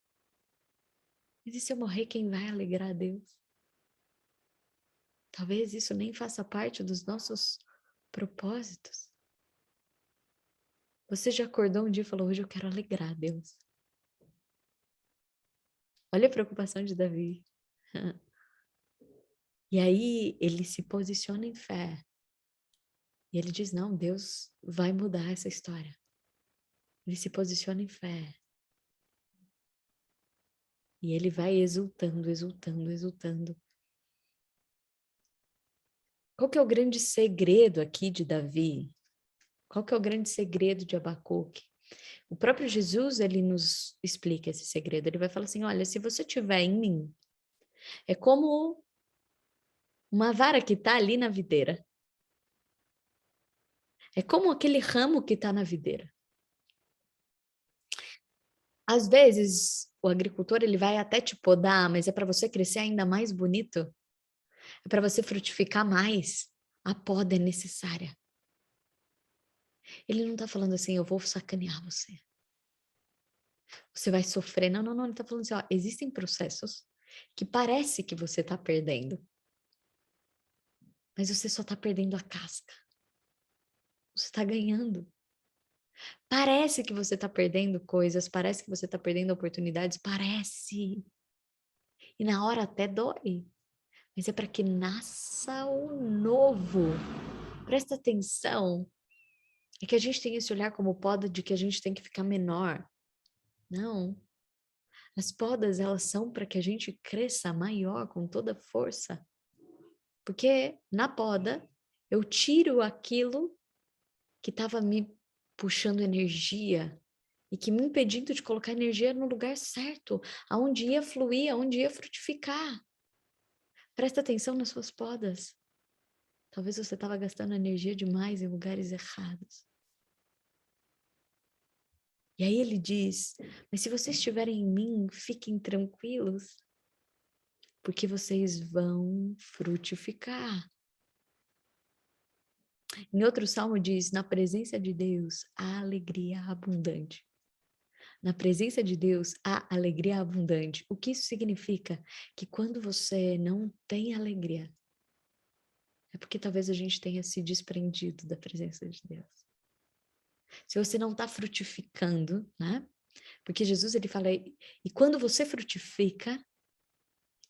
[SPEAKER 1] Mas e se eu morrer, quem vai alegrar a Deus? Talvez isso nem faça parte dos nossos propósitos. Você já acordou um dia e falou, hoje eu quero alegrar a Deus. Olha a preocupação de Davi. E aí ele se posiciona em fé. E ele diz, não, Deus vai mudar essa história. Ele se posiciona em fé. E ele vai exultando, exultando, exultando. Qual que é o grande segredo aqui de Davi? Qual que é o grande segredo de Abacuque? O próprio Jesus, ele nos explica esse segredo. Ele vai falar assim, olha, se você estiver em mim, é como uma vara que está ali na videira. É como aquele ramo que está na videira. Às vezes, o agricultor ele vai até te podar, mas é para você crescer ainda mais bonito. É para você frutificar mais. A poda é necessária. Ele não está falando assim, eu vou sacanear você. Você vai sofrer. Não, não, não. Ele está falando assim, ó, existem processos que parece que você está perdendo, mas você só está perdendo a casca. Você está ganhando. Parece que você está perdendo coisas, parece que você está perdendo oportunidades, parece. E na hora até dói. Mas é para que nasça o novo. Presta atenção. É que a gente tem esse olhar como poda de que a gente tem que ficar menor. Não. As podas, elas são para que a gente cresça maior com toda força. Porque na poda, eu tiro aquilo que estava me puxando energia e que me impedindo de colocar energia no lugar certo, aonde ia fluir, aonde ia frutificar. Presta atenção nas suas podas. Talvez você estava gastando energia demais em lugares errados. E aí ele diz, mas se vocês estiverem em mim, fiquem tranquilos, porque vocês vão frutificar. Em outro salmo diz, na presença de Deus, há alegria abundante. Na presença de Deus, há alegria abundante. O que isso significa? Que quando você não tem alegria, é porque talvez a gente tenha se desprendido da presença de Deus. Se você não está frutificando, né? Porque Jesus, ele fala, e quando você frutifica,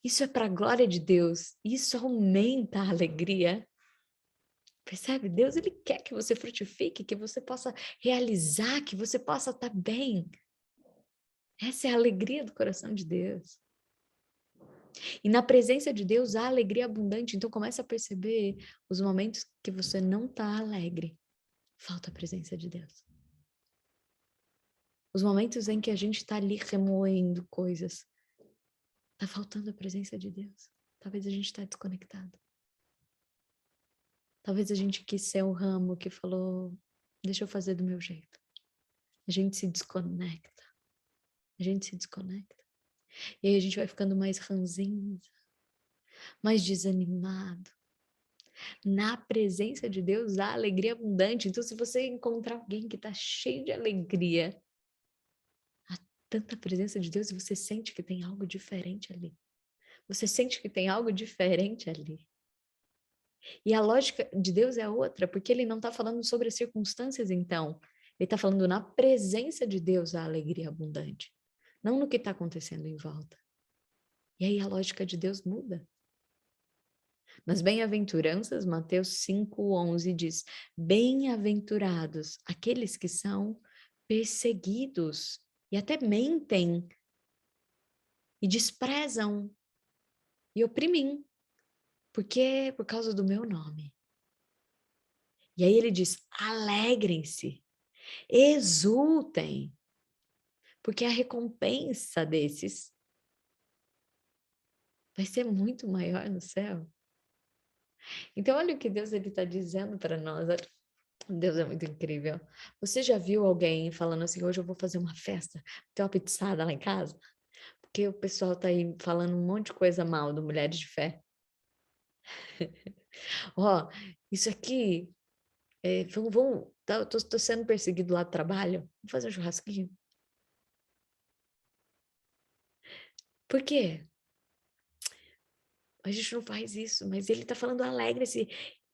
[SPEAKER 1] isso é para a glória de Deus, isso aumenta a alegria. Percebe? Deus, ele quer que você frutifique, que você possa realizar, que você possa estar bem. Essa é a alegria do coração de Deus. E na presença de Deus há alegria abundante. Então começa a perceber os momentos que você não está alegre. Falta a presença de Deus. Os momentos em que a gente está ali remoendo coisas. Está faltando a presença de Deus. Talvez a gente está desconectado. Talvez a gente quis ser o ramo que falou, deixa eu fazer do meu jeito. A gente se desconecta. A gente se desconecta. E aí a gente vai ficando mais ranzinza, mais desanimado. Na presença de Deus há alegria abundante. Então, se você encontrar alguém que está cheio de alegria, há tanta presença de Deus e você sente que tem algo diferente ali. Você sente que tem algo diferente ali. E a lógica de Deus é outra, porque ele não está falando sobre as circunstâncias, então. Ele está falando na presença de Deus a alegria abundante, não no que está acontecendo em volta. E aí a lógica de Deus muda. Nas bem-aventuranças, Mateus 5:11 diz: bem-aventurados aqueles que são perseguidos e até mentem e desprezam e oprimem, porque por causa do meu nome. E aí ele diz: alegrem-se, exultem, Porque a recompensa desses vai ser muito maior no céu. Então, olha o que Deus está dizendo para nós. Deus é muito incrível. Você já viu alguém falando assim, hoje eu vou fazer uma festa, ter uma pizzada lá em casa? Porque o pessoal tá aí falando um monte de coisa mal do Mulheres de Fé. Ó, isso aqui, tô sendo perseguido lá do trabalho, vamos fazer um churrasquinho. Por quê? A gente não faz isso, mas ele tá falando alegre-se,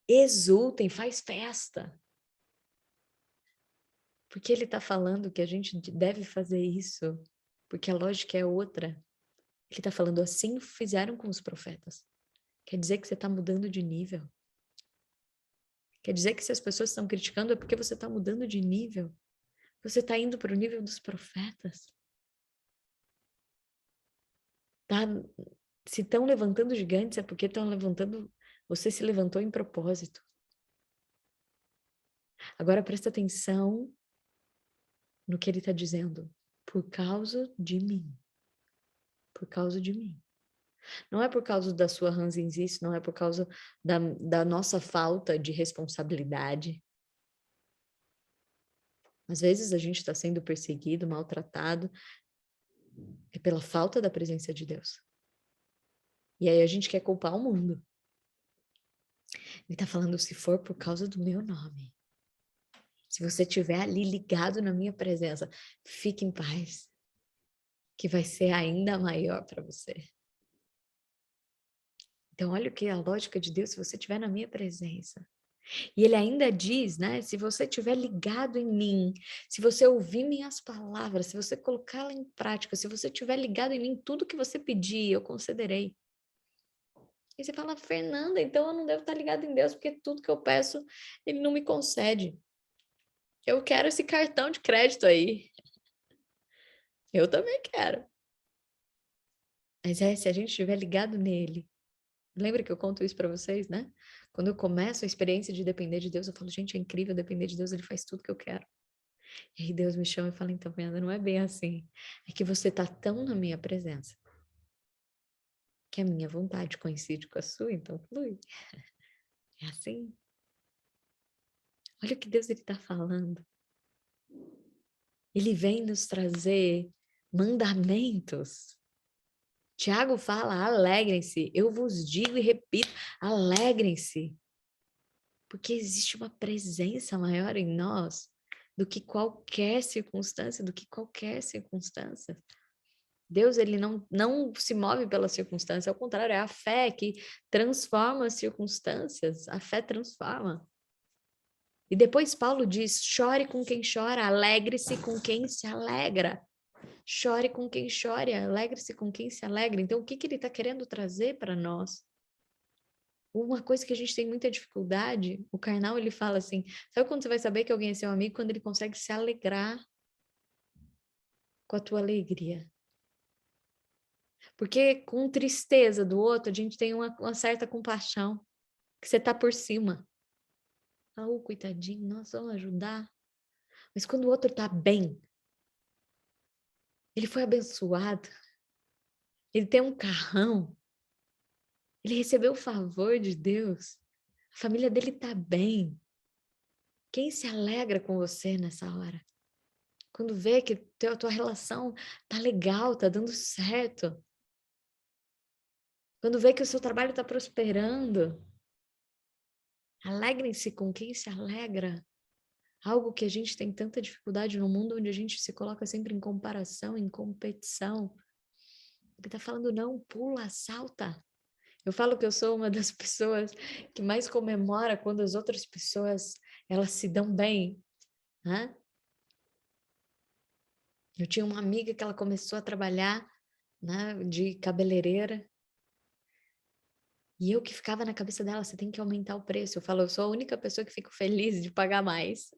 [SPEAKER 1] exultem, faz festa. Porque ele tá falando que a gente deve fazer isso, porque a lógica é outra. Ele tá falando assim fizeram com os profetas. Quer dizer que você tá mudando de nível. Quer dizer que se as pessoas estão criticando é porque você tá mudando de nível. Você tá indo para o nível dos profetas. Tá? Se estão levantando gigantes é porque estão levantando. Você se levantou em propósito. Agora presta atenção no que ele está dizendo. Por causa de mim. Por causa de mim. Não é por causa da sua ranzinzice, não é por causa da nossa falta de responsabilidade. Às vezes a gente está sendo perseguido, maltratado, é pela falta da presença de Deus. E aí a gente quer culpar o mundo. Ele está falando, se for por causa do meu nome. Se você estiver ali ligado na minha presença, fique em paz, que vai ser ainda maior para você. Então, olha o que é a lógica de Deus, se você estiver na minha presença. E ele ainda diz, né? Se você estiver ligado em mim, se você ouvir minhas palavras, se você colocá-la em prática, se você estiver ligado em mim, tudo que você pedir, eu concederei. E você fala, Fernanda, então eu não devo estar ligado em Deus, porque tudo que eu peço, ele não me concede. Eu quero esse cartão de crédito aí. Eu também quero. Mas se a gente estiver ligado nele. Lembra que eu conto isso para vocês, né? Quando eu começo a experiência de depender de Deus, eu falo, gente, é incrível depender de Deus, ele faz tudo que eu quero. E aí Deus me chama e fala, então, Fernanda, não é bem assim. É que você tá tão na minha presença que a minha vontade coincide com a sua, então flui. É assim. Olha o que Deus ele tá falando. Ele vem nos trazer mandamentos. Tiago fala, alegrem-se. Eu vos digo e repito, alegrem-se. Porque existe uma presença maior em nós do que qualquer circunstância, do que qualquer circunstância. Deus, ele não se move pela circunstância, ao contrário, é a fé que transforma as circunstâncias, a fé transforma. E depois Paulo diz, chore com quem chora, alegre-se com quem se alegra. Chore com quem chora, alegre-se com quem se alegra. Então, o que ele está querendo trazer para nós? Uma coisa que a gente tem muita dificuldade, o carnal ele fala assim, sabe quando você vai saber que alguém é seu amigo? Quando ele consegue se alegrar com a tua alegria. Porque com tristeza do outro, a gente tem uma certa compaixão, que você tá por cima. Ah, coitadinho, nós vamos ajudar. Mas quando o outro tá bem, ele foi abençoado, ele tem um carrão, ele recebeu o favor de Deus, a família dele tá bem. Quem se alegra com você nessa hora? Quando vê que a tua relação tá legal, tá dando certo. Quando vê que o seu trabalho tá prosperando. Alegrem-se com quem se alegra. Algo que a gente tem tanta dificuldade no mundo onde a gente se coloca sempre em comparação, em competição. Ele tá falando, não, pula, salta. Eu falo que eu sou uma das pessoas que mais comemora quando as outras pessoas, elas se dão bem, né? Eu tinha uma amiga que ela começou a trabalhar, né, de cabeleireira, e eu que ficava na cabeça dela, você tem que aumentar o preço. Eu falo, eu sou a única pessoa que fico feliz de pagar mais.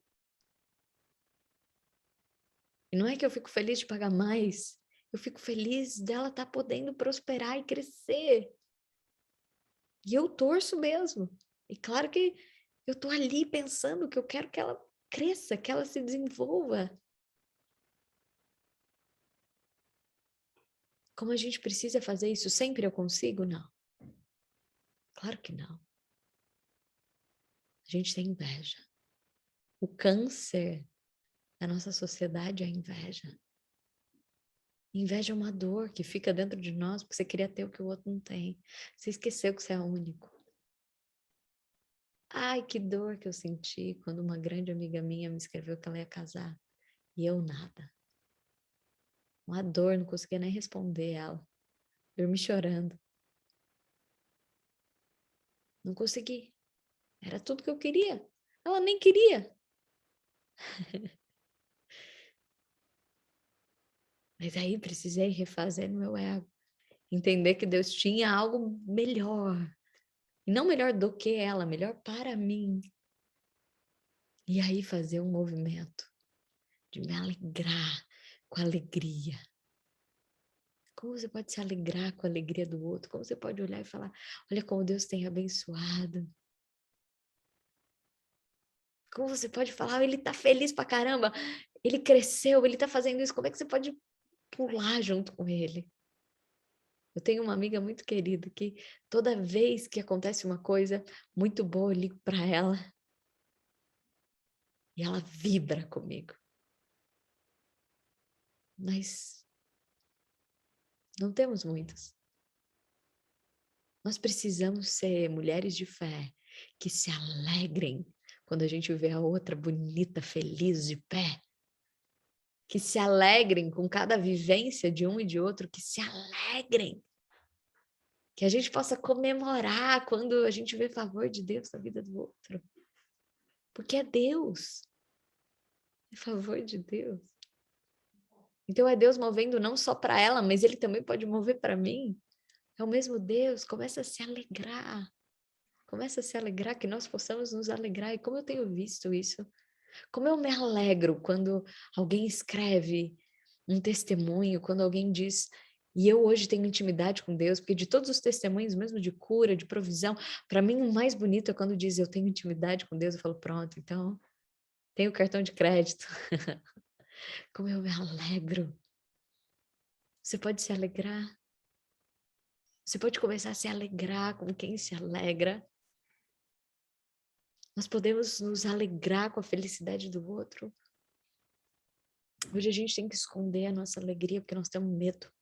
[SPEAKER 1] E não é que eu fico feliz de pagar mais, eu fico feliz dela estar podendo prosperar e crescer. E eu torço mesmo. E claro que eu tô ali pensando que eu quero que ela cresça, que ela se desenvolva. como a gente precisa fazer isso, sempre eu consigo? Não. Claro que não. A gente tem inveja. O câncer da nossa sociedade é a inveja. Inveja é uma dor que fica dentro de nós porque você queria ter o que o outro não tem. Você esqueceu que você é único. Ai, que dor que eu senti quando uma grande amiga minha me escreveu que ela ia casar. E eu nada. Uma dor, não conseguia nem responder ela. Dormi chorando. Não consegui. Era tudo que eu queria. Ela nem queria. Mas aí precisei refazer no meu ego. Entender que Deus tinha algo melhor. E não melhor do que ela, melhor para mim. E aí fazer um movimento de me alegrar com a alegria. Como você pode se alegrar com a alegria do outro? Como você pode olhar e falar, olha como Deus tem abençoado. Como você pode falar, ele tá feliz pra caramba, ele cresceu, ele tá fazendo isso, como é que você pode pular junto com ele? Eu tenho uma amiga muito querida que toda vez que acontece uma coisa muito boa, eu ligo pra ela e ela vibra comigo. Mas não temos muitos. Nós precisamos ser mulheres de fé que se alegrem quando a gente vê a outra bonita, feliz, de pé. Que se alegrem com cada vivência de um e de outro, que se alegrem. Que a gente possa comemorar quando a gente vê favor de Deus na vida do outro. Porque é Deus. É favor de Deus. Então é Deus movendo não só para ela, mas Ele também pode mover para mim. É o mesmo Deus. Começa a se alegrar. Começa a se alegrar, que nós possamos nos alegrar. E como eu tenho visto isso, como eu me alegro quando alguém escreve um testemunho, quando alguém diz, e eu hoje tenho intimidade com Deus, porque de todos os testemunhos, mesmo de cura, de provisão, para mim o mais bonito é quando diz eu tenho intimidade com Deus, eu falo, pronto, então tenho cartão de crédito. Como eu me alegro. Você pode se alegrar. Você pode começar a se alegrar com quem se alegra. Nós podemos nos alegrar com a felicidade do outro. Hoje a gente tem que esconder a nossa alegria porque nós temos medo.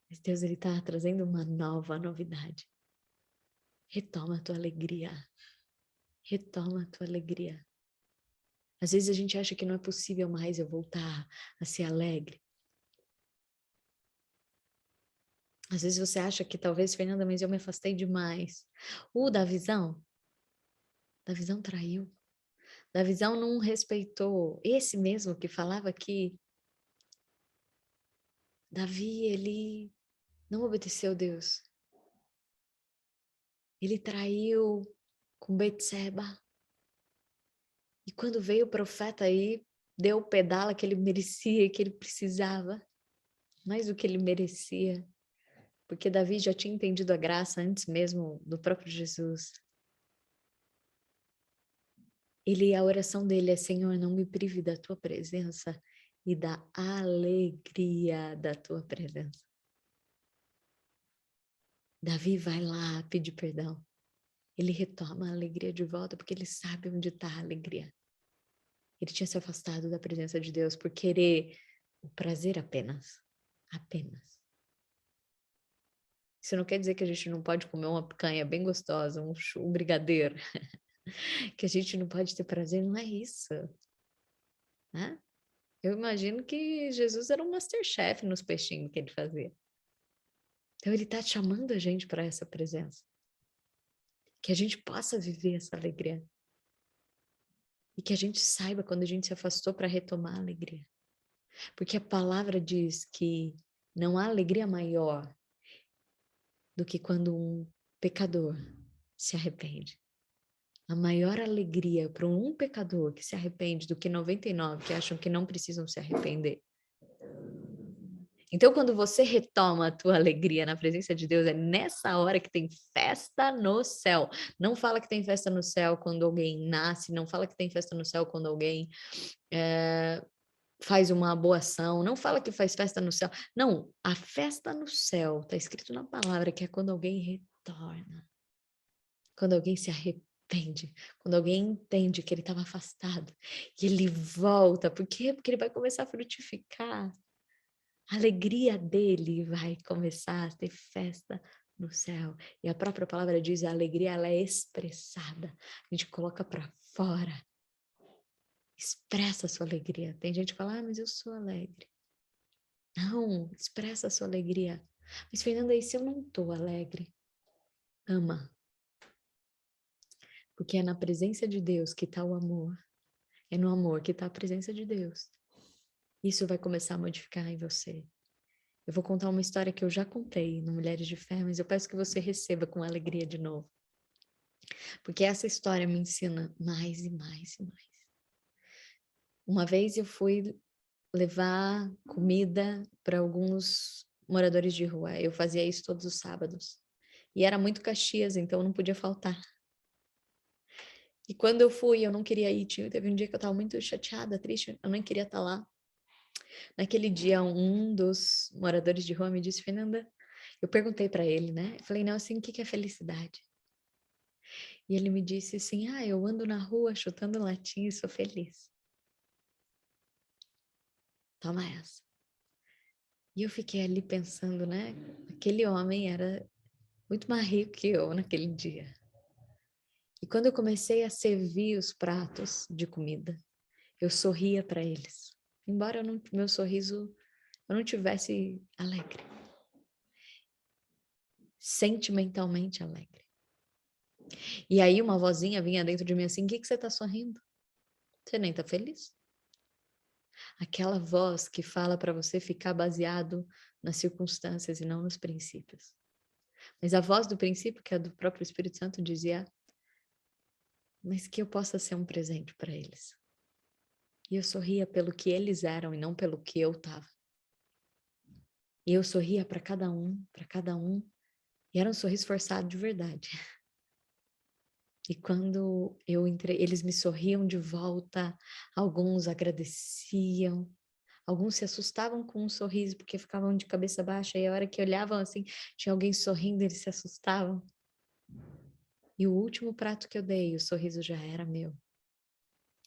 [SPEAKER 1] Mas Deus, Ele está trazendo uma nova novidade. Retoma a tua alegria. Retoma a tua alegria. Às vezes a gente acha que não é possível mais eu voltar a ser alegre. Às vezes você acha que talvez, Fernanda, mas eu me afastei demais. Davizão. Davizão traiu. Davizão não respeitou. Esse mesmo que falava que Davi, ele não obedeceu Deus. Ele traiu com Betseba. E quando veio o profeta aí, deu o pedala que ele merecia, que ele precisava. Mais do que ele merecia. Porque Davi já tinha entendido a graça antes mesmo do próprio Jesus. A oração dele é: Senhor, não me prive da tua presença e da alegria da tua presença. Davi vai lá pedir perdão. Ele retoma a alegria de volta porque ele sabe onde está a alegria. Ele tinha se afastado da presença de Deus por querer o prazer apenas. Apenas. Isso não quer dizer que a gente não pode comer uma picanha bem gostosa, um brigadeiro. Que a gente não pode ter prazer, não é isso. Né? Eu imagino que Jesus era um masterchef nos peixinhos que ele fazia. Então ele está chamando a gente para essa presença. Que a gente possa viver essa alegria. E que a gente saiba quando a gente se afastou para retomar a alegria. Porque a palavra diz que não há alegria maior do que quando um pecador se arrepende. A maior alegria para um pecador que se arrepende do que 99 que acham que não precisam se arrepender. Então, quando você retoma a tua alegria na presença de Deus, é nessa hora que tem festa no céu. Não fala que tem festa no céu quando alguém nasce, não fala que tem festa no céu quando alguém faz uma boa ação, não fala que faz festa no céu. Não, a festa no céu, está escrito na palavra, que é quando alguém retorna, quando alguém se arrepende, quando alguém entende que ele estava afastado e ele volta. Por quê? Porque ele vai começar a frutificar. A alegria dele vai começar a ter festa no céu. E a própria palavra diz, a alegria ela é expressada. A gente coloca para fora. Expressa a sua alegria. Tem gente que fala, mas eu sou alegre. Não, expressa a sua alegria. Mas, Fernanda, e se eu não estou alegre? Ama. Porque é na presença de Deus que está o amor. É no amor que está a presença de Deus. Isso vai começar a modificar em você. Eu vou contar uma história que eu já contei no Mulheres de Fé, mas eu peço que você receba com alegria de novo. Porque essa história me ensina mais e mais e mais. Uma vez eu fui levar comida para alguns moradores de rua. Eu fazia isso todos os sábados. E era muito Caxias, então não podia faltar. E quando eu fui, eu não queria ir. Teve um dia que eu estava muito chateada, triste, eu não queria estar lá. Naquele dia, um dos moradores de rua me disse, Fernanda, eu perguntei para ele, né? Eu falei, não, assim, o que é felicidade? E ele me disse assim, eu ando na rua chutando latinha e sou feliz. Toma essa. E eu fiquei ali pensando, né? Aquele homem era muito mais rico que eu naquele dia. E quando eu comecei a servir os pratos de comida, eu sorria para eles. Embora meu sorriso eu não tivesse alegre. Sentimentalmente alegre. E aí uma vozinha vinha dentro de mim assim, o que você tá sorrindo? Você nem tá feliz? Aquela voz que fala para você ficar baseado nas circunstâncias e não nos princípios. Mas a voz do princípio, que é do próprio Espírito Santo, dizia, mas que eu possa ser um presente para eles. E eu sorria pelo que eles eram e não pelo que eu estava. E eu sorria para cada um, e era um sorriso forçado de verdade. E quando eu entrei, eles me sorriam de volta, alguns agradeciam, alguns se assustavam com um sorriso porque ficavam de cabeça baixa e a hora que olhavam assim, tinha alguém sorrindo, eles se assustavam. E o último prato que eu dei, o sorriso já era meu,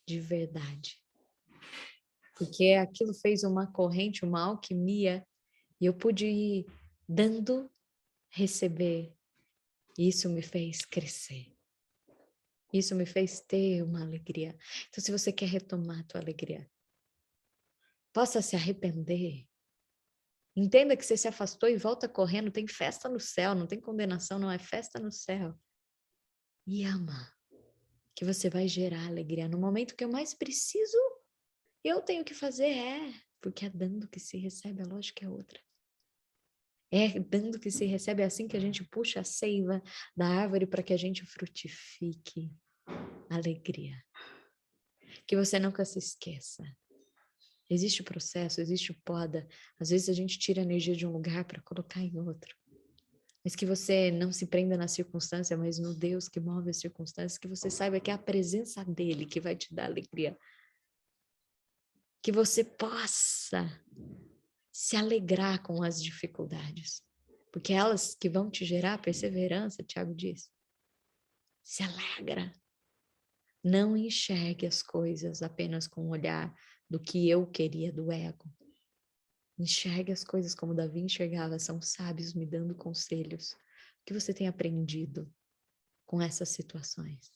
[SPEAKER 1] de verdade. Porque aquilo fez uma corrente, uma alquimia, e eu pude ir dando, receber. E isso me fez crescer. Isso me fez ter uma alegria. Então, se você quer retomar a tua alegria, possa se arrepender. Entenda que você se afastou e volta correndo. Tem festa no céu, não tem condenação, não é festa no céu. E ama, que você vai gerar alegria. No momento que eu mais preciso, eu tenho que fazer, porque é dando que se recebe, a lógica é outra. É dando que se recebe, é assim que a gente puxa a seiva da árvore para que a gente frutifique alegria. Que você nunca se esqueça. Existe o processo, existe o poda. Às vezes a gente tira a energia de um lugar para colocar em outro. Mas que você não se prenda na circunstância, mas no Deus que move as circunstâncias, que você saiba que é a presença dele que vai te dar alegria. Que você possa se alegrar com as dificuldades. Porque elas que vão te gerar perseverança, Tiago diz. Se alegra. Não enxergue as coisas apenas com o olhar do que eu queria, do ego. Enxergue as coisas como Davi enxergava, são sábios me dando conselhos. O que você tem aprendido com essas situações?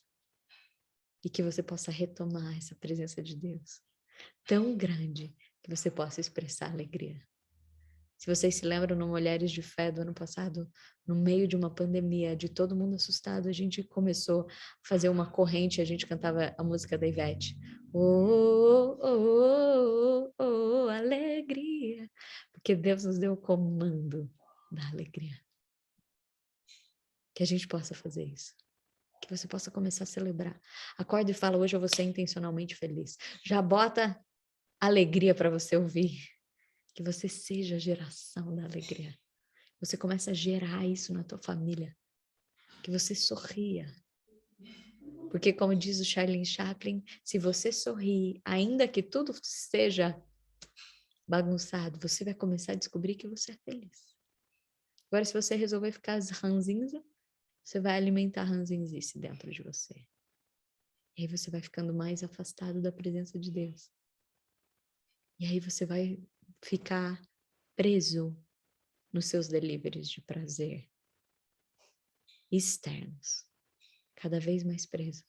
[SPEAKER 1] E que você possa retomar essa presença de Deus tão grande que você possa expressar alegria. Se vocês se lembram no Mulheres de Fé do ano passado, no meio de uma pandemia, de todo mundo assustado, a gente começou a fazer uma corrente, a gente cantava a música da Ivete. Oh, oh, oh, oh, alegria. Porque Deus nos deu o comando da alegria. Que a gente possa fazer isso. Que você possa começar a celebrar. Acorda e fala, hoje eu vou ser intencionalmente feliz. Já bota alegria para você ouvir. Que você seja a geração da alegria. Você começa a gerar isso na tua família. Que você sorria. Porque como diz o Charlie Chaplin, se você sorrir, ainda que tudo esteja bagunçado, você vai começar a descobrir que você é feliz. Agora, se você resolver ficar ranzinza, você vai alimentar a ranzinzice dentro de você. E aí você vai ficando mais afastado da presença de Deus. E aí você vai ficar preso nos seus deliveries de prazer externos. Cada vez mais preso.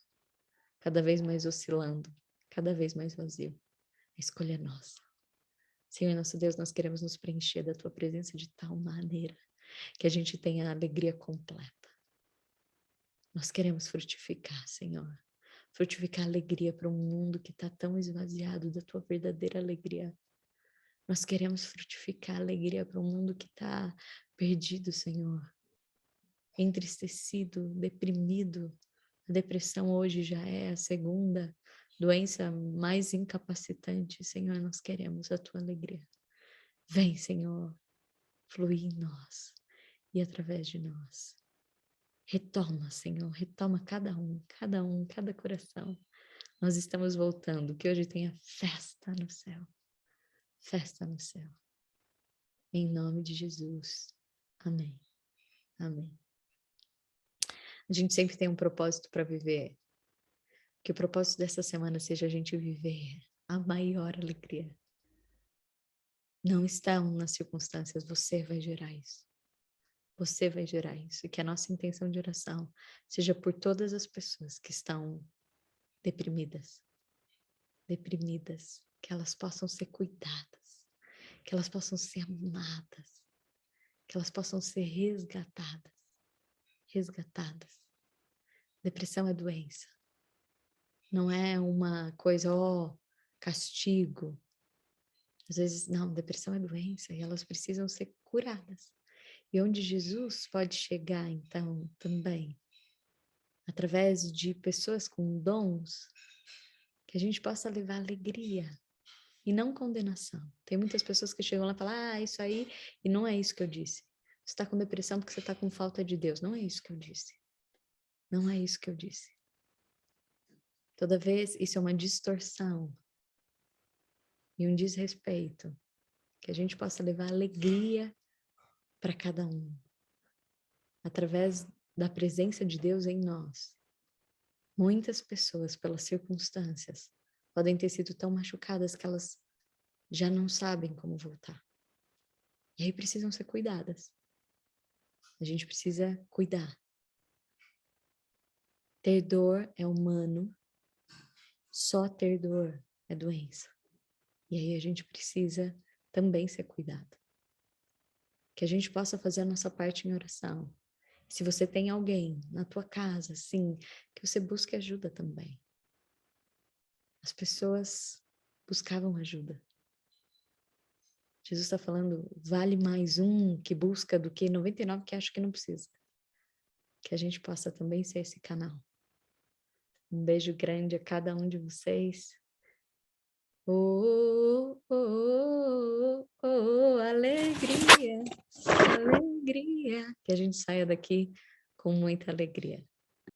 [SPEAKER 1] Cada vez mais oscilando. Cada vez mais vazio. A escolha é nossa. Senhor, nosso Deus, nós queremos nos preencher da Tua presença de tal maneira que a gente tenha a alegria completa. Nós queremos frutificar, Senhor. Frutificar alegria para um mundo que está tão esvaziado da Tua verdadeira alegria. Nós queremos frutificar alegria para um mundo que está perdido, Senhor. Entristecido, deprimido. A depressão hoje já é a segunda doença mais incapacitante. Senhor, nós queremos a Tua alegria. Vem, Senhor, fluir em nós e através de nós. Retoma, Senhor, retoma cada coração. Nós estamos voltando, que hoje tenha festa no céu. Festa no céu. Em nome de Jesus. Amém. Amém. A gente sempre tem um propósito para viver. Que o propósito dessa semana seja a gente viver a maior alegria. Não estão nas circunstâncias, você vai gerar isso. Você vai gerar isso. E que a nossa intenção de oração seja por todas as pessoas que estão deprimidas. Que elas possam ser cuidadas. Que elas possam ser amadas. Que elas possam ser resgatadas. Depressão é doença. Não é uma coisa, castigo. Às vezes, não, depressão é doença e elas precisam ser curadas. E onde Jesus pode chegar, então, também, através de pessoas com dons, que a gente possa levar alegria e não condenação. Tem muitas pessoas que chegam lá e falam, isso aí, e não é isso que eu disse. Você está com depressão porque você está com falta de Deus. Não é isso que eu disse. Não é isso que eu disse. Toda vez, isso é uma distorção e um desrespeito. Que a gente possa levar alegria para cada um. Através da presença de Deus em nós. Muitas pessoas, pelas circunstâncias, podem ter sido tão machucadas que elas já não sabem como voltar. E aí precisam ser cuidadas. A gente precisa cuidar. Ter dor é humano. Só ter dor é doença. E aí a gente precisa também ser cuidado. Que a gente possa fazer a nossa parte em oração. Se você tem alguém na tua casa, sim, que você busque ajuda também. As pessoas buscavam ajuda. Jesus está falando, vale mais um que busca do que 99 que acha que não precisa. Que a gente possa também ser esse canal. Um beijo grande a cada um de vocês. Alegria, alegria. Que a gente saia daqui com muita alegria.